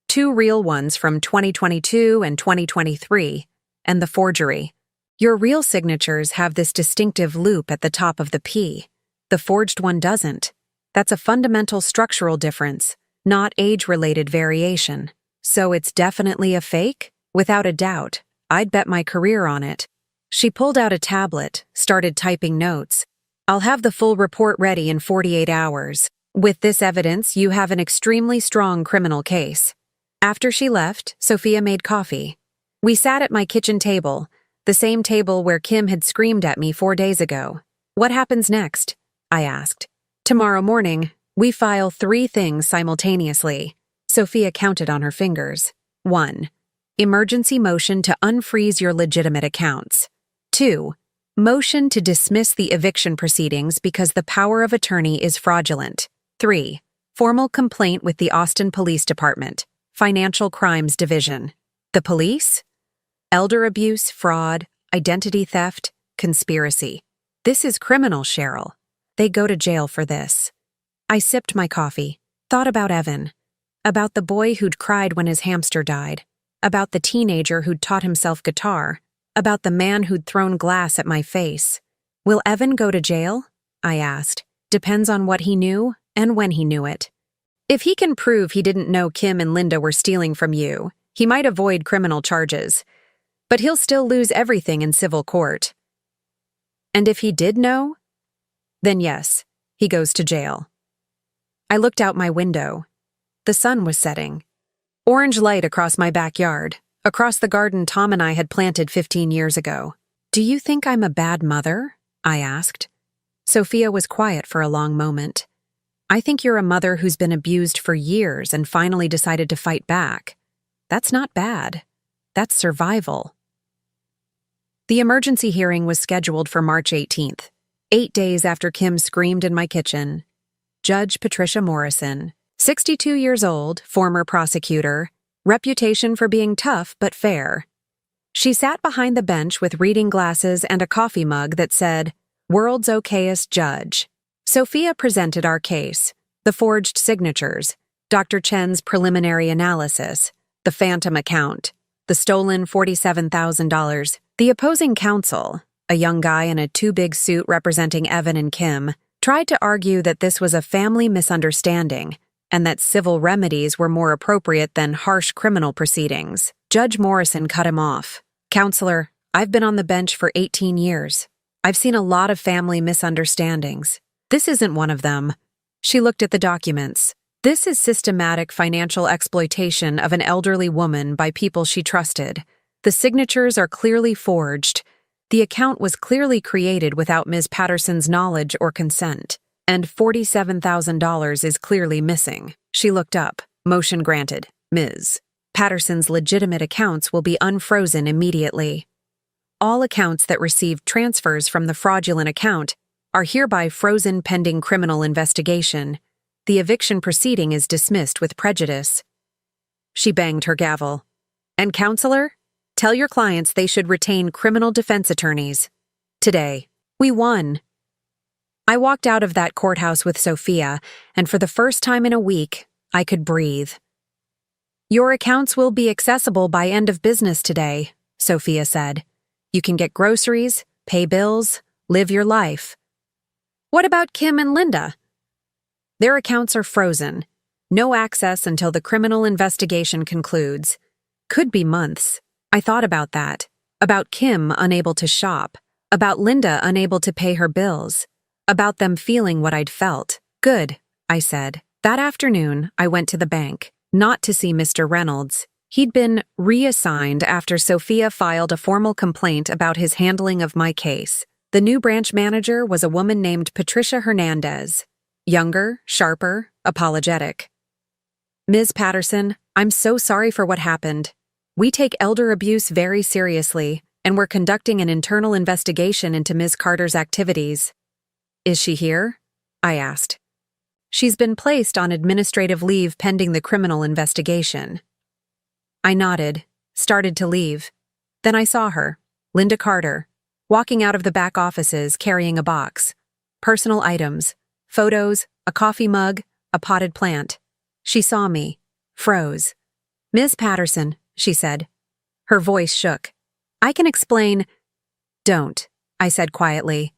2 real ones from 2022 and 2023, and the forgery. Your real signatures have this distinctive loop at the top of the P. The forged one doesn't. That's a fundamental structural difference, not age-related variation. So it's definitely a fake? Without a doubt. I'd bet my career on it. She pulled out a tablet, started typing notes. I'll have the full report ready in 48 hours. With this evidence, you have an extremely strong criminal case. After she left, Sophia made coffee. We sat at my kitchen table, the same table where Kim had screamed at me 4 days ago. What happens next? I asked. Tomorrow morning, we file 3 things simultaneously. Sophia counted on her fingers. 1. Emergency motion to unfreeze your legitimate accounts. 2. Motion to dismiss the eviction proceedings because the power of attorney is fraudulent. 3. Formal complaint with the Austin Police Department, Financial Crimes Division. The police? Elder abuse, fraud, identity theft, conspiracy. This is criminal, Cheryl. They go to jail for this. I sipped my coffee, thought about Evan, about the boy who'd cried when his hamster died, about the teenager who'd taught himself guitar, about the man who'd thrown glass at my face. Will Evan go to jail? I asked. Depends on what he knew and when he knew it. If he can prove he didn't know Kim and Linda were stealing from you, he might avoid criminal charges. But he'll still lose everything in civil court. And if he did know? Then yes, he goes to jail. I looked out my window. The sun was setting. Orange light across my backyard, across the garden Tom and I had planted 15 years ago. Do you think I'm a bad mother? I asked. Sophia was quiet for a long moment. I think you're a mother who's been abused for years and finally decided to fight back. That's not bad. That's survival. The emergency hearing was scheduled for March 18th, 8 days after Kim screamed in my kitchen. Judge Patricia Morrison, 62 years old, former prosecutor, reputation for being tough but fair. She sat behind the bench with reading glasses and a coffee mug that said, World's Okayest Judge. Sophia presented our case, the forged signatures, Dr. Chen's preliminary analysis, the phantom account, the stolen $47,000. The opposing counsel, a young guy in a too-big suit representing Evan and Kim, tried to argue that this was a family misunderstanding and that civil remedies were more appropriate than harsh criminal proceedings. Judge Morrison cut him off. Counselor, I've been on the bench for 18 years. I've seen a lot of family misunderstandings. This isn't one of them. She looked at the documents. This is systematic financial exploitation of an elderly woman by people she trusted. The signatures are clearly forged. The account was clearly created without Ms. Patterson's knowledge or consent. And $47,000 is clearly missing. She looked up. Motion granted. Ms. Patterson's legitimate accounts will be unfrozen immediately. All accounts that received transfers from the fraudulent account are hereby frozen pending criminal investigation. The eviction proceeding is dismissed with prejudice. She banged her gavel. And counselor? Tell your clients they should retain criminal defense attorneys. Today. We won. I walked out of that courthouse with Sophia, and for the first time in a week, I could breathe. Your accounts will be accessible by end of business today, Sophia said. You can get groceries, pay bills, live your life. What about Kim and Linda? Their accounts are frozen. No access until the criminal investigation concludes. Could be months. I thought about that. About Kim unable to shop. About Linda unable to pay her bills. About them feeling what I'd felt. Good, I said. That afternoon, I went to the bank, not to see Mr. Reynolds. He'd been reassigned after Sophia filed a formal complaint about his handling of my case. The new branch manager was a woman named Patricia Hernandez. Younger, sharper, apologetic. Ms. Patterson, I'm so sorry for what happened. We take elder abuse very seriously, and we're conducting an internal investigation into Ms. Carter's activities. Is she here? I asked. She's been placed on administrative leave pending the criminal investigation. I nodded, started to leave. Then I saw her, Linda Carter, walking out of the back offices carrying a box. Personal items, photos, a coffee mug, a potted plant. She saw me, froze. Ms. Patterson, she said. Her voice shook. I can explain. Don't, I said quietly.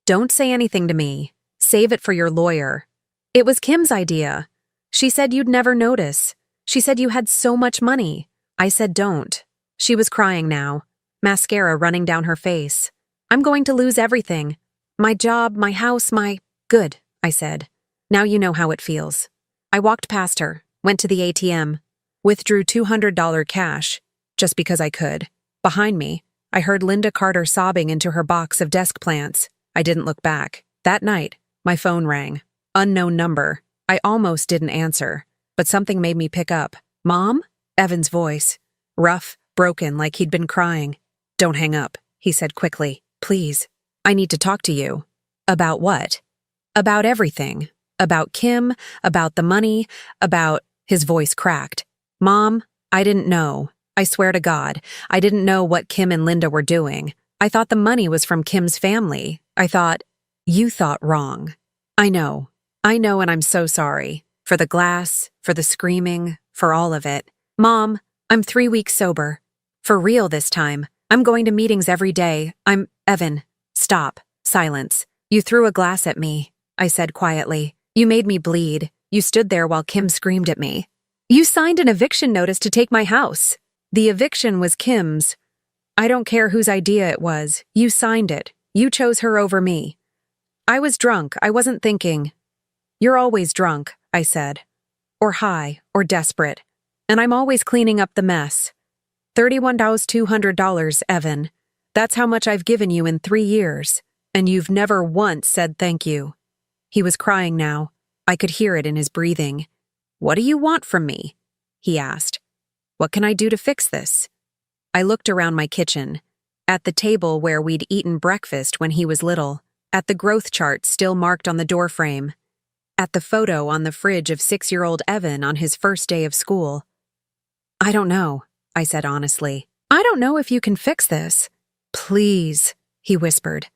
Don't say anything to me. Save it for your lawyer. It was Kim's idea. She said you'd never notice. She said you had so much money. I said don't. She was crying now, mascara running down her face. I'm going to lose everything. My job, my house, my... Good, I said. Now you know how it feels. I walked past her, went to the ATM, withdrew $200 cash, just because I could. Behind me, I heard Linda Carter sobbing into her box of desk plants. I didn't look back. That night, my phone rang. Unknown number. I almost didn't answer, but something made me pick up. Mom? Evan's voice. Rough, broken, like he'd been crying. Don't hang up, he said quickly. Please. I need to talk to you. About what? About everything. About Kim, about the money, about... His voice cracked. Mom, I didn't know. I swear to God, I didn't know what Kim and Linda were doing. I thought the money was from Kim's family. I thought... You thought wrong. I know, and I'm so sorry. For the glass, for the screaming, for all of it. Mom, I'm 3 weeks sober. For real this time. I'm going to meetings every day. Evan. Stop. Silence. You threw a glass at me, I said quietly. You made me bleed. You stood there while Kim screamed at me. You signed an eviction notice to take my house. The eviction was Kim's. I don't care whose idea it was. You signed it. You chose her over me. I was drunk. I wasn't thinking. You're always drunk, I said. Or high, or desperate. And I'm always cleaning up the mess. $31,200, Evan. That's how much I've given you in 3 years. And you've never once said thank you. He was crying now. I could hear it in his breathing. What do you want from me? He asked. What can I do to fix this? I looked around my kitchen. At the table where we'd eaten breakfast when he was little. At the growth chart still marked on the doorframe. At the photo on the fridge of 6-year-old Evan on his first day of school. I don't know, I said honestly. I don't know if you can fix this. Please, he whispered.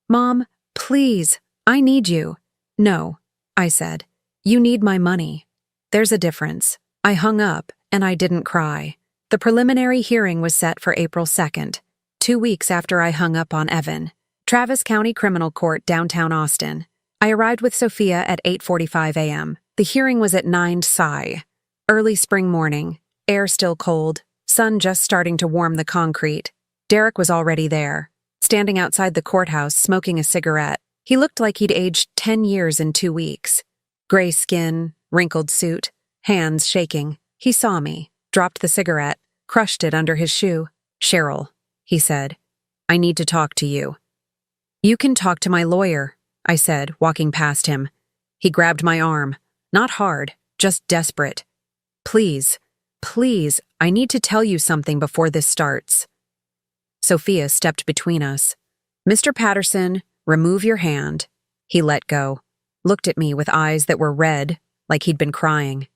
Mom, please, I need you. No, I said. You need my money. There's a difference. I hung up, and I didn't cry. The preliminary hearing was set for April 2nd, 2 weeks after I hung up on Evan. Travis County Criminal Court, downtown Austin. I arrived with Sophia at 8:45 a.m. The hearing was at 9 Psi. Early spring morning, air still cold, sun just starting to warm the concrete. Derek was already there, standing outside the courthouse smoking a cigarette. He looked like he'd aged 10 years in 2 weeks. Gray skin, wrinkled suit, hands shaking. He saw me, dropped the cigarette, crushed it under his shoe. Cheryl, he said, I need to talk to you. You can talk to my lawyer, I said, walking past him. He grabbed my arm, not hard, just desperate. Please, please, I need to tell you something before this starts. Sophia stepped between us. Mr. Patterson, remove your hand. He let go, looked at me with eyes that were red, like he'd been crying.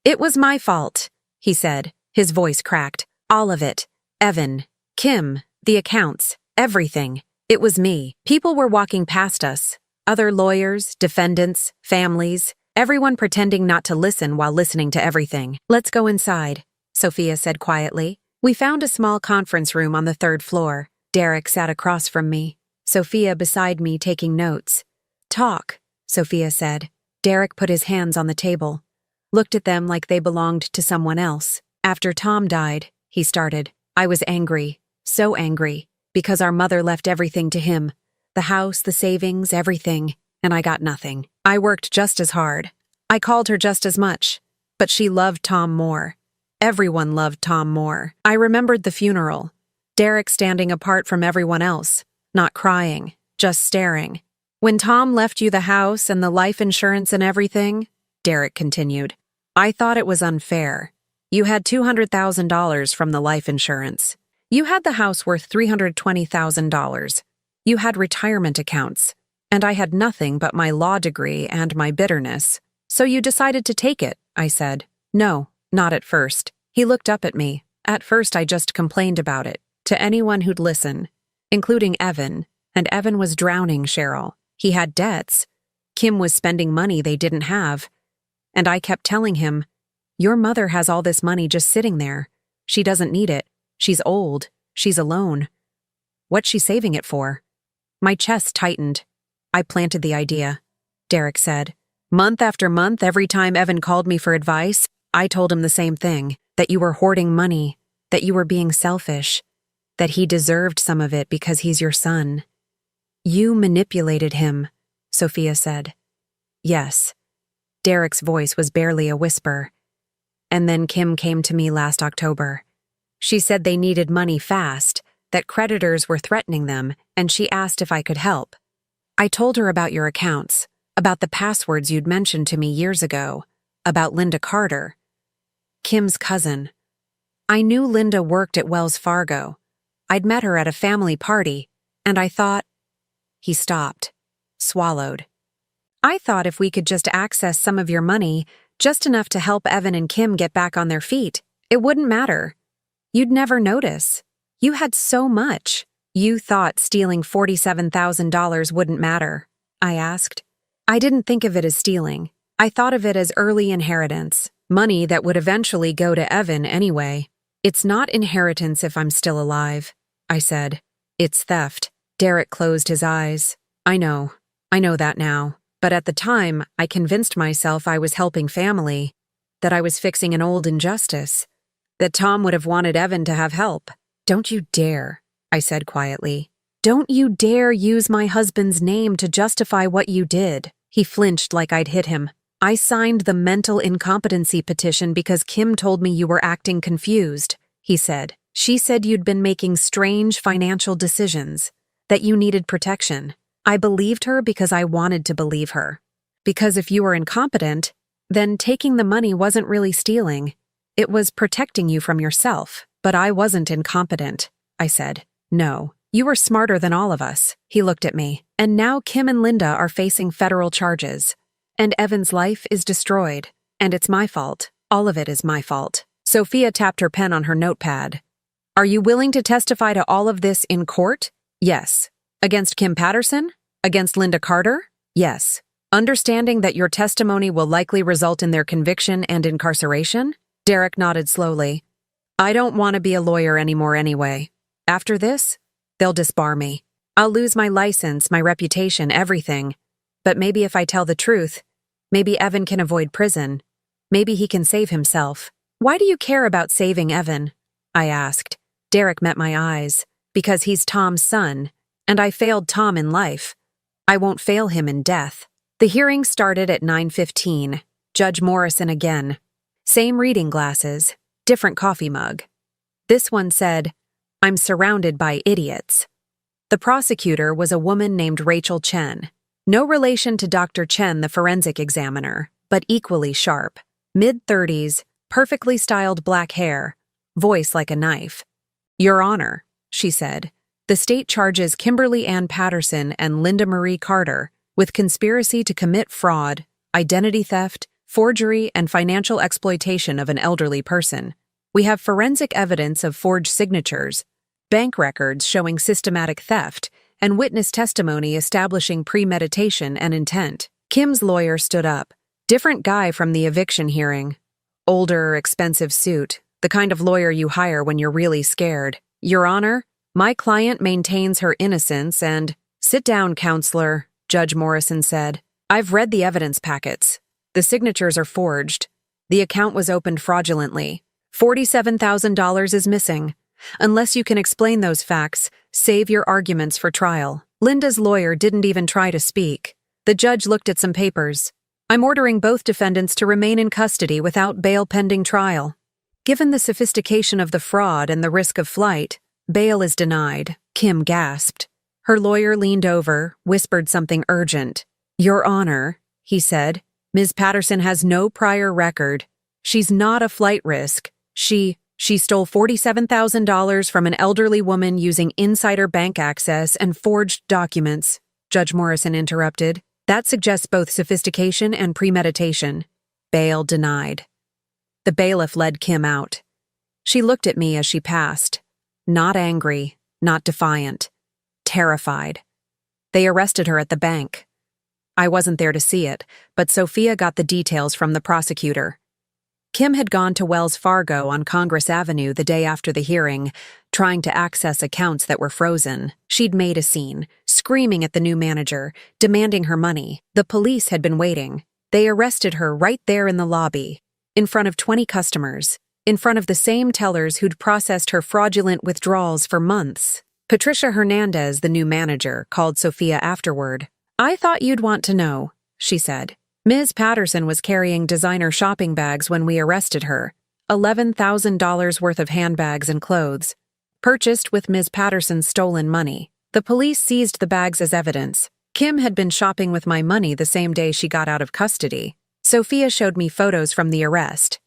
It was my fault, he said, his voice cracked. All of it. Evan, Kim, the accounts, everything. It was me. People were walking past us. Other lawyers, defendants, families, everyone pretending not to listen while listening to everything. "Let's go inside," Sophia said quietly. We found a small conference room on the 3rd floor. Derek sat across from me, Sophia beside me taking notes. "Talk," Sophia said. Derek put his hands on the table, looked at them like they belonged to someone else. "After Tom died," he started, "I was angry, so angry, because our mother left everything to him. The house, the savings, everything, and I got nothing. I worked just as hard. I called her just as much, but she loved Tom more. Everyone loved Tom more. I remembered the funeral. Derek standing apart from everyone else, not crying, just staring. When Tom left you the house and the life insurance and everything," Derek continued, "I thought it was unfair. You had $200,000 from the life insurance. You had the house worth $320,000. You had retirement accounts, and I had nothing but my law degree and my bitterness. So you decided to take it," I said. "No, not at first." He looked up at me. "At first I just complained about it, to anyone who'd listen, including Evan, and Evan was drowning Cheryl. He had debts. Kim was spending money they didn't have. And I kept telling him, 'Your mother has all this money just sitting there. She doesn't need it. She's old. She's alone. What's she saving it for?' My chest tightened. I planted the idea," Derek said. "Month after month, every time Evan called me for advice, I told him the same thing, that you were hoarding money, that you were being selfish, that he deserved some of it because he's your son." "You manipulated him," Sophia said. "Yes." Derek's voice was barely a whisper. "And then Kim came to me last October. She said they needed money fast, that creditors were threatening them, and she asked if I could help. I told her about your accounts, about the passwords you'd mentioned to me years ago, about Linda Carter, Kim's cousin. I knew Linda worked at Wells Fargo. I'd met her at a family party, and I thought—" He stopped, swallowed. "I thought if we could just access some of your money, just enough to help Evan and Kim get back on their feet, it wouldn't matter. You'd never notice. You had so much. You thought stealing $47,000 wouldn't matter," I asked. "I didn't think of it as stealing. I thought of it as early inheritance, money that would eventually go to Evan anyway. It's not inheritance if I'm still alive," I said. "It's theft." Derek closed his eyes. I know that now. But at the time, I convinced myself I was helping family, that I was fixing an old injustice, that Tom would have wanted Evan to have help. "Don't you dare," I said quietly. "Don't you dare use my husband's name to justify what you did." He flinched like I'd hit him. "I signed the mental incompetency petition because Kim told me you were acting confused," he said. "She said you'd been making strange financial decisions, that you needed protection. I believed her because I wanted to believe her. Because if you were incompetent, then taking the money wasn't really stealing. It was protecting you from yourself. But I wasn't incompetent," I said. "No, you were smarter than all of us." He looked at me. "And now Kim and Linda are facing federal charges. And Evan's life is destroyed. And it's my fault. All of it is my fault." Sophia tapped her pen on her notepad. "Are you willing to testify to all of this in court?" "Yes." "Against Kim Patterson? Against Linda Carter?" "Yes." "Understanding that your testimony will likely result in their conviction and incarceration?" Derek nodded slowly. "I don't want to be a lawyer anymore anyway. After this, they'll disbar me. I'll lose my license, my reputation, everything. But maybe if I tell the truth, maybe Evan can avoid prison. Maybe he can save himself." "Why do you care about saving Evan?" I asked. Derek met my eyes. "Because he's Tom's son, and I failed Tom in life. I won't fail him in death." The hearing started at 9:15. Judge Morrison again. Same reading glasses, different coffee mug. This one said, "I'm surrounded by idiots." The prosecutor was a woman named Rachel Chen. No relation to Dr. Chen, the forensic examiner, but equally sharp. Mid-30s, perfectly styled black hair, voice like a knife. "Your Honor," she said, "the state charges Kimberly Ann Patterson and Linda Marie Carter with conspiracy to commit fraud, identity theft, forgery, and financial exploitation of an elderly person. We have forensic evidence of forged signatures, bank records showing systematic theft, and witness testimony establishing premeditation and intent. Kim's lawyer stood up. Different guy from the eviction hearing. Older, expensive suit. The kind of lawyer you hire when you're really scared. Your Honor, my client maintains her innocence and— Sit down, counselor, Judge Morrison said. I've read the evidence packets. The signatures are forged. The account was opened fraudulently. $47,000 is missing. Unless you can explain those facts, save your arguments for trial. Linda's lawyer didn't even try to speak. The judge looked at some papers. I'm ordering both defendants to remain in custody without bail pending trial. Given the sophistication of the fraud and the risk of flight, bail is denied. Kim gasped. Her lawyer leaned over, whispered something urgent. Your Honor, he said, Ms. Patterson has no prior record. She's not a flight risk. She stole $47,000 from an elderly woman using insider bank access and forged documents, Judge Morrison interrupted. That suggests both sophistication and premeditation. Bail denied. The bailiff led Kim out. She looked at me as she passed. Not angry, not defiant. Terrified. They arrested her at the bank. I wasn't there to see it, but Sophia got the details from the prosecutor. Kim had gone to Wells Fargo on Congress Avenue the day after the hearing, trying to access accounts that were frozen. She'd made a scene, screaming at the new manager, demanding her money. The police had been waiting. They arrested her right there in the lobby, in front of 20 customers, in front of the same tellers who'd processed her fraudulent withdrawals for months. Patricia Hernandez, the new manager, called Sophia afterward. I thought you'd want to know, she said. Ms. Patterson was carrying designer shopping bags when we arrested her. $11,000 worth of handbags and clothes, purchased with Ms. Patterson's stolen money. The police seized the bags as evidence. Kim had been shopping with my money the same day she got out of custody. Sophia showed me photos from the arrest.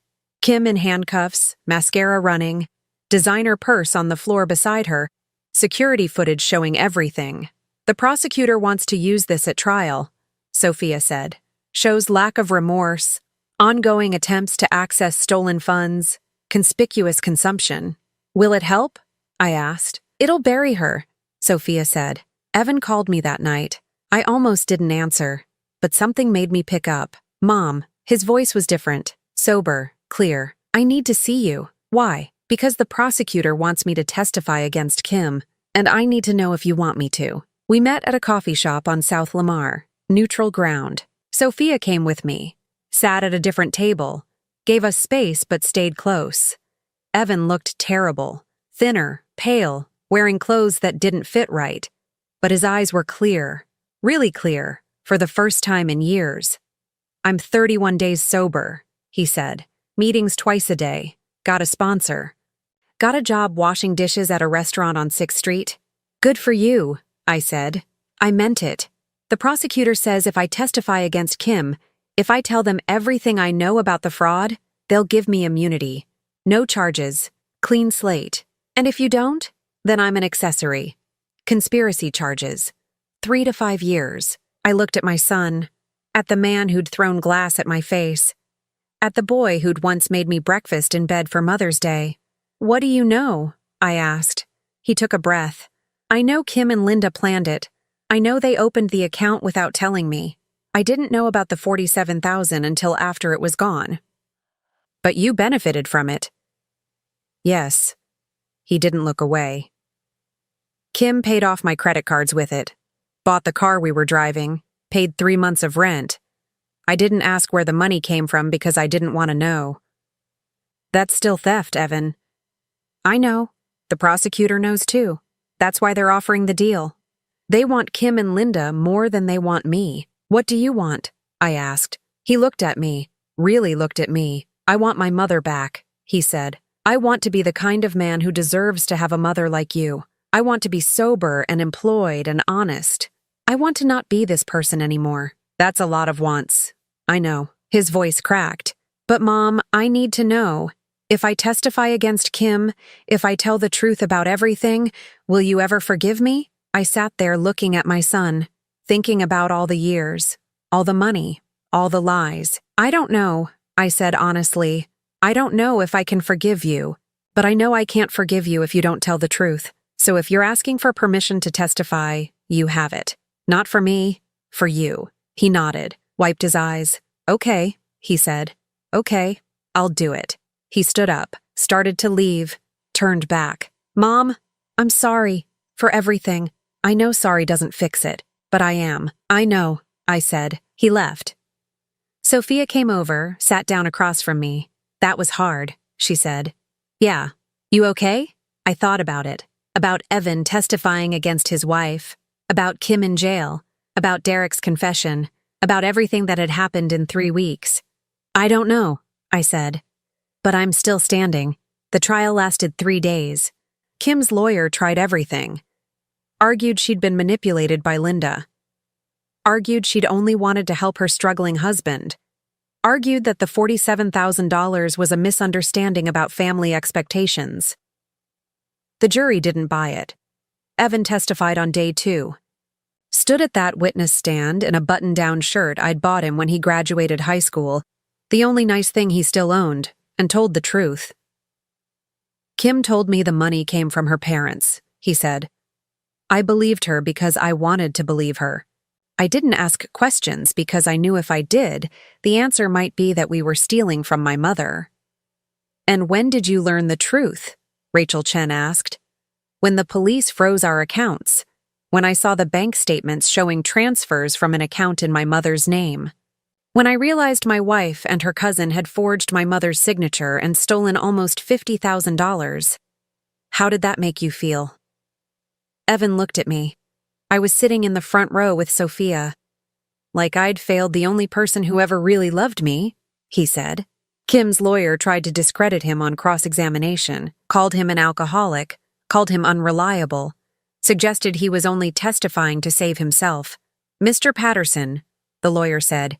Kim in handcuffs, mascara running, designer purse on the floor beside her, security footage showing everything. The prosecutor wants to use this at trial, Sophia said. Shows lack of remorse, ongoing attempts to access stolen funds, conspicuous consumption. Will it help? I asked. It'll bury her, Sophia said. Evan called me that night. I almost didn't answer, but something made me pick up. Mom, his voice was different, sober, clear. I need to see you. Why? Because the prosecutor wants me to testify against Kim, and I need to know if you want me to. We met at a coffee shop on South Lamar, neutral ground. Sophia came with me, sat at a different table, gave us space but stayed close. Evan looked terrible, thinner, pale, wearing clothes that didn't fit right. But his eyes were clear, really clear, for the first time in years. I'm 31 days sober, he said. Meetings twice a day. Got a sponsor. Got a job washing dishes at a restaurant on 6th Street. Good for you, I said. I meant it. The prosecutor says if I testify against Kim, if I tell them everything I know about the fraud, they'll give me immunity. No charges. Clean slate. And if you don't, then I'm an accessory. Conspiracy charges. 3 to 5 years. I looked at my son, at the man who'd thrown glass at my face, at the boy who'd once made me breakfast in bed for Mother's Day. What do you know? I asked. He took a breath. I know Kim and Linda planned it. I know they opened the account without telling me. I didn't know about the $47,000 until after it was gone. But you benefited from it. Yes. He didn't look away. Kim paid off my credit cards with it, bought the car we were driving, paid 3 months of rent. I didn't ask where the money came from because I didn't want to know. That's still theft, Evan. I know. The prosecutor knows too. That's why they're offering the deal. They want Kim and Linda more than they want me. What do you want? I asked. He looked at me, really looked at me. I want my mother back, he said. I want to be the kind of man who deserves to have a mother like you. I want to be sober and employed and honest. I want to not be this person anymore. That's a lot of wants. I know. His voice cracked. But Mom, I need to know. If I testify against Kim, if I tell the truth about everything, will you ever forgive me? I sat there looking at my son, thinking about all the years, all the money, all the lies. I don't know, I said honestly. I don't know if I can forgive you, but I know I can't forgive you if you don't tell the truth. So if you're asking for permission to testify, You have it. Not for me, for you. He nodded, wiped his eyes. Okay, he said. Okay, I'll do it. He stood up, started to leave, turned back. Mom, I'm sorry for everything. I know sorry doesn't fix it, but I am. I know, I said. He left. Sophia came over, sat down across from me. That was hard, she said. Yeah. You okay? I thought about it. About Evan testifying against his wife. About Kim in jail. About Derek's confession. About everything that had happened in 3 weeks. I don't know, I said. But I'm still standing. The trial lasted 3 days. Kim's lawyer tried everything. Argued she'd been manipulated by Linda. Argued she'd only wanted to help her struggling husband. Argued that the $47,000 was a misunderstanding about family expectations. The jury didn't buy it. Evan testified on day 2. Stood at that witness stand in a button-down shirt I'd bought him when he graduated high school, the only nice thing he still owned, and told the truth. Kim told me the money came from her parents, he said. I believed her because I wanted to believe her. I didn't ask questions because I knew if I did, the answer might be that we were stealing from my mother. And when did you learn the truth? Rachel Chen asked. When the police froze our accounts. When I saw the bank statements showing transfers from an account in my mother's name. When I realized my wife and her cousin had forged my mother's signature and stolen almost $50,000. How did that make you feel? Evan looked at me. I was sitting in the front row with Sophia. Like I'd failed the only person who ever really loved me, he said. Kim's lawyer tried to discredit him on cross-examination, called him an alcoholic, called him unreliable, suggested he was only testifying to save himself. Mr. Patterson, the lawyer said,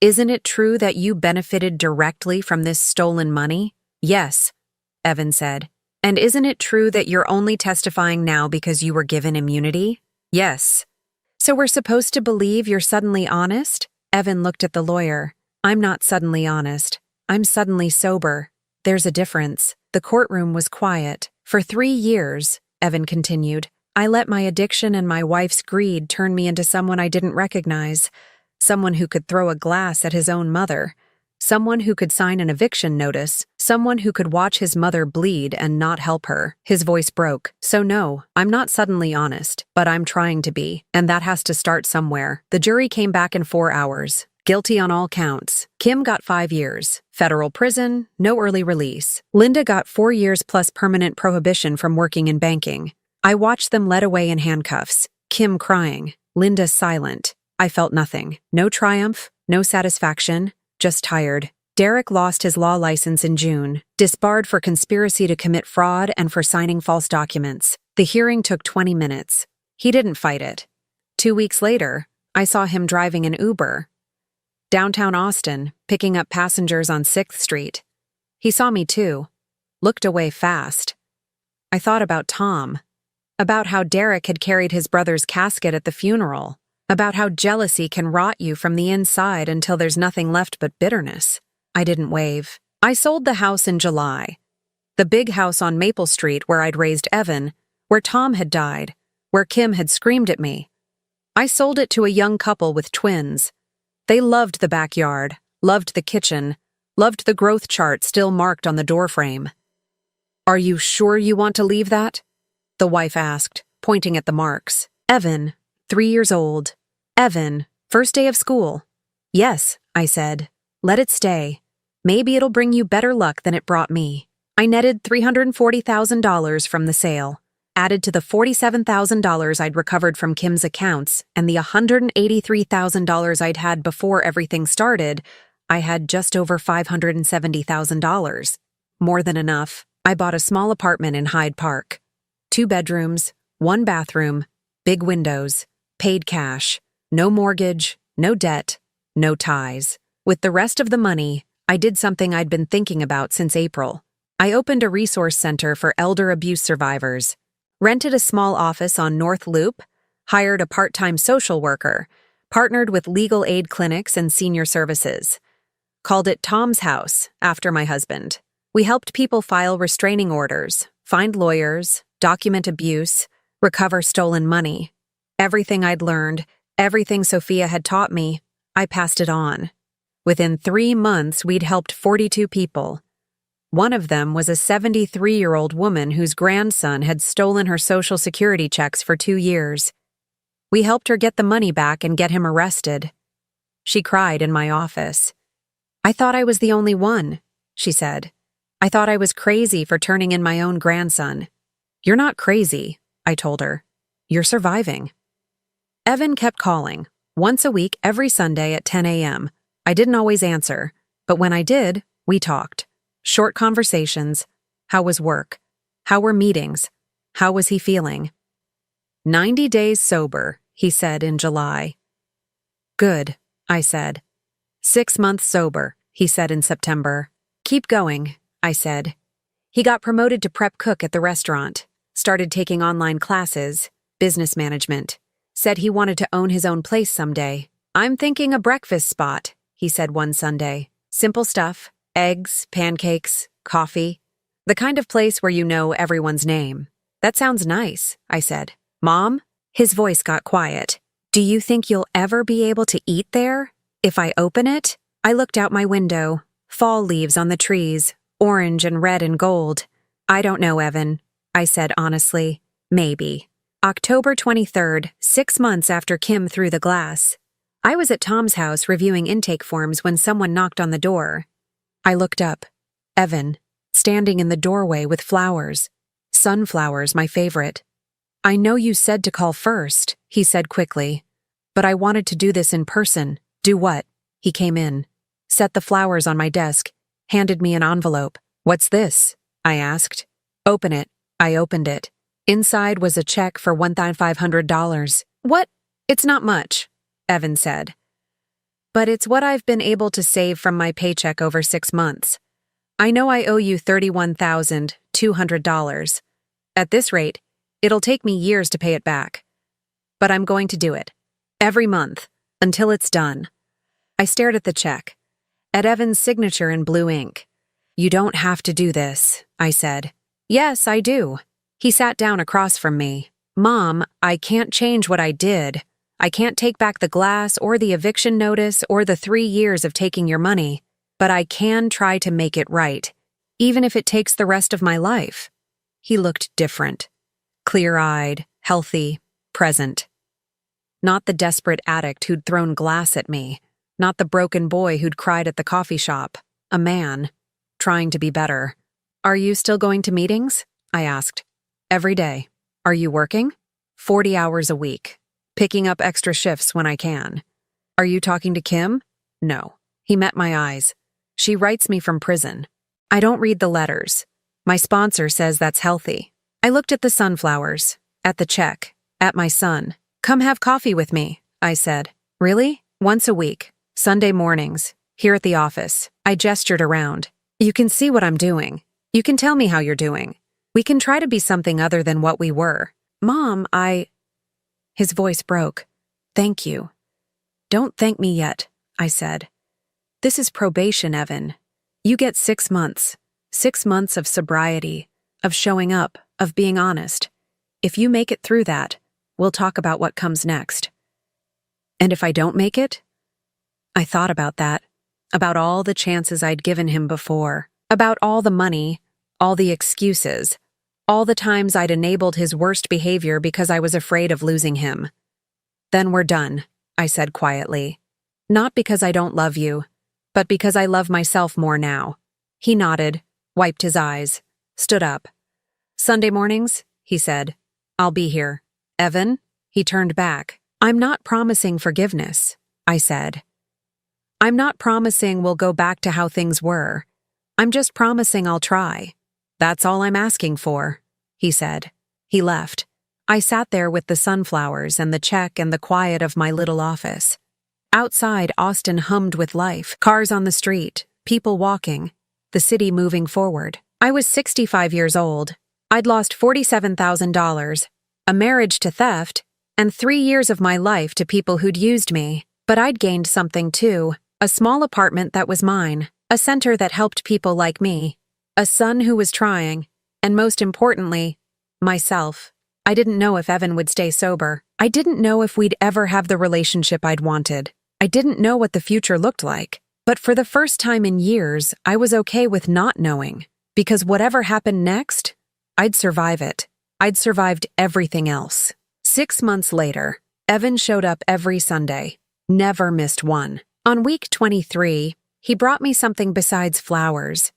isn't it true that you benefited directly from this stolen money? Yes, Evan said. And isn't it true that you're only testifying now because you were given immunity? Yes. So we're supposed to believe you're suddenly honest? Evan looked at the lawyer. I'm not suddenly honest. I'm suddenly sober. There's a difference. The courtroom was quiet. For 3 years, Evan continued, I let my addiction and my wife's greed turn me into someone I didn't recognize. Someone who could throw a glass at his own mother. Someone who could sign an eviction notice. Someone who could watch his mother bleed and not help her. His voice broke. So no, I'm not suddenly honest, but I'm trying to be, and that has to start somewhere. The jury came back in 4 hours. Guilty on all counts. Kim got 5 years. Federal prison, no early release. Linda got 4 years plus permanent prohibition from working in banking. I watched them led away in handcuffs. Kim crying. Linda silent. I felt nothing. No triumph, no satisfaction, just tired. Derek lost his law license in June, disbarred for conspiracy to commit fraud and for signing false documents. The hearing took 20 minutes. He didn't fight it. 2 weeks later, I saw him driving an Uber. Downtown Austin, picking up passengers on 6th Street. He saw me too. Looked away fast. I thought about Tom. About how Derek had carried his brother's casket at the funeral. About how jealousy can rot you from the inside until there's nothing left but bitterness. I didn't wave. I sold the house in July. The big house on Maple Street where I'd raised Evan, where Tom had died, where Kim had screamed at me. I sold it to a young couple with twins. They loved the backyard, loved the kitchen, loved the growth chart still marked on the doorframe. Are you sure you want to leave that? The wife asked, pointing at the marks. Evan, 3 years old. Evan, first day of school. Yes, I said. Let it stay. Maybe it'll bring you better luck than it brought me. I netted $340,000 from the sale, added to the $47,000 I'd recovered from Kim's accounts and the $183,000 I'd had before everything started. I had just over $570,000. More than enough. I bought a small apartment in Hyde Park. 2 bedrooms, 1 bathroom, big windows, paid cash, no mortgage, no debt, no ties. With the rest of the money, I did something I'd been thinking about since April. I opened a resource center for elder abuse survivors, rented a small office on North Loop, hired a part-time social worker, partnered with legal aid clinics and senior services. Called it Tom's House, after my husband. We helped people file restraining orders, find lawyers, document abuse, recover stolen money. Everything I'd learned, everything Sophia had taught me, I passed it on. Within 3 months, we'd helped 42 people. One of them was a 73-year-old woman whose grandson had stolen her Social Security checks for 2 years. We helped her get the money back and get him arrested. She cried in my office. "I thought I was the only one," she said. "I thought I was crazy for turning in my own grandson." "You're not crazy," I told her. "You're surviving." Evan kept calling, once a week every Sunday at 10 a.m. I didn't always answer, but when I did, we talked. Short conversations. How was work? How were meetings? How was he feeling? 90 days sober, he said in July. Good, I said. 6 months sober, he said in September. Keep going, I said. He got promoted to prep cook at the restaurant, started taking online classes, business management, said he wanted to own his own place someday. I'm thinking a breakfast spot, he said one Sunday. Simple stuff, eggs, pancakes, coffee. The kind of place where you know everyone's name. That sounds nice, I said. Mom? His voice got quiet. Do you think you'll ever be able to eat there? If I open it? I looked out my window. Fall leaves on the trees, orange and red and gold. I don't know, Evan, I said honestly. Maybe. October 23rd, 6 months after Kim threw the glass. I was at Tom's house reviewing intake forms when someone knocked on the door. I looked up. Evan, standing in the doorway with flowers. Sunflowers, my favorite. I know you said to call first, he said quickly. But I wanted to do this in person. Do what? He came in, set the flowers on my desk, handed me an envelope. What's this? I asked. Open it. I opened it. Inside was a check for $1,500. What? It's not much, Evan said. But it's what I've been able to save from my paycheck over 6 months. I know I owe you $31,200. At this rate, it'll take me years to pay it back. But I'm going to do it. Every month, until it's done. I stared at the check, at Evan's signature in blue ink. You don't have to do this, I said. Yes, I do. He sat down across from me. Mom, I can't change what I did. I can't take back the glass or the eviction notice or the 3 years of taking your money, but I can try to make it right, even if it takes the rest of my life. He looked different. Clear-eyed, healthy, present. Not the desperate addict who'd thrown glass at me. Not the broken boy who'd cried at the coffee shop. A man, trying to be better. Are you still going to meetings? I asked. Every day. Are you working? 40 hours a week. Picking up extra shifts when I can. Are you talking to Kim? No. He met my eyes. She writes me from prison. I don't read the letters. My sponsor says that's healthy. I looked at the sunflowers, at the check, at my son. Come have coffee with me, I said. Really? Once a week. Sunday mornings. Here at the office. I gestured around. You can see what I'm doing. You can tell me how you're doing. We can try to be something other than what we were. Mom, His voice broke. Thank you. Don't thank me yet, I said. This is probation, Evan. You get 6 months. 6 months of sobriety, of showing up, of being honest. If you make it through that, we'll talk about what comes next. And if I don't make it? I thought about that, about all the chances I'd given him before, about all the money, all the excuses, all the times I'd enabled his worst behavior because I was afraid of losing him. Then we're done, I said quietly. Not because I don't love you, but because I love myself more now. He nodded, wiped his eyes, stood up. Sunday mornings, he said. I'll be here. Evan? He turned back. I'm not promising forgiveness, I said. I'm not promising we'll go back to how things were. I'm just promising I'll try. That's all I'm asking for, he said. He left. I sat there with the sunflowers and the check and the quiet of my little office. Outside, Austin hummed with life. Cars on the street, people walking, the city moving forward. I was 65 years old. I'd lost $47,000, a marriage to theft, and 3 years of my life to people who'd used me. But I'd gained something too. A small apartment that was mine, a center that helped people like me, a son who was trying, and most importantly, myself. I didn't know if Evan would stay sober. I didn't know if we'd ever have the relationship I'd wanted. I didn't know what the future looked like. But for the first time in years, I was okay with not knowing. Because whatever happened next, I'd survive it. I'd survived everything else. 6 months later, Evan showed up every Sunday. Never missed one. On week 23, he brought me something besides flowers.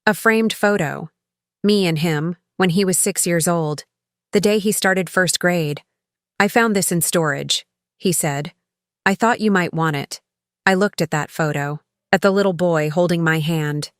A framed photo. Me and him, when he was 6 years old. The day he started first grade. I found this in storage, he said. I thought you might want it. I looked at that photo, at the little boy holding my hand,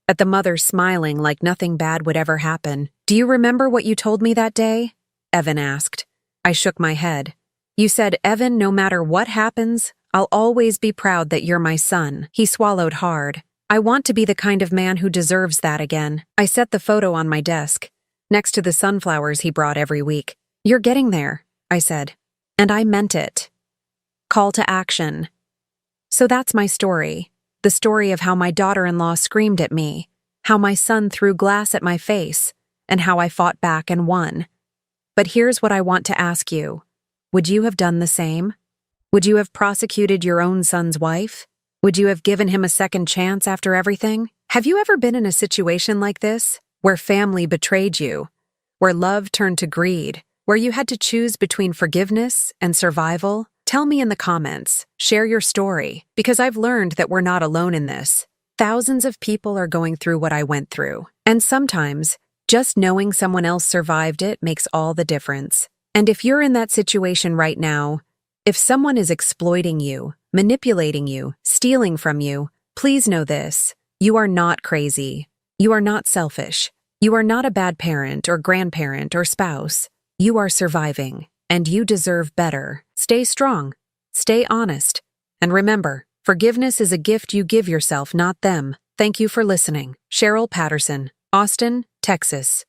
at the mother smiling like nothing bad would ever happen. Do you remember what you told me that day? Evan asked. I shook my head. You said, Evan, no matter what happens, I'll always be proud that you're my son. He swallowed hard. I want to be the kind of man who deserves that again. I set the photo on my desk, next to the sunflowers he brought every week. You're getting there, I said. And I meant it. Call to action. So that's my story. The story of how my daughter-in-law screamed at me, how my son threw glass at my face, and how I fought back and won. But here's what I want to ask you. Would you have done the same? Would you have prosecuted your own son's wife? Would you have given him a second chance after everything? Have you ever been in a situation like this, where family betrayed you, where love turned to greed, where you had to choose between forgiveness and survival? Tell me in the comments, share your story, because I've learned that we're not alone in this. Thousands of people are going through what I went through, and sometimes, just knowing someone else survived it makes all the difference. And if you're in that situation right now, if someone is exploiting you, manipulating you, stealing from you, please know this. You are not crazy. You are not selfish. You are not a bad parent or grandparent or spouse. You are surviving, and you deserve better. Stay strong. Stay honest. And remember, forgiveness is a gift you give yourself, not them. Thank you for listening. Cheryl Patterson, Austin, Texas.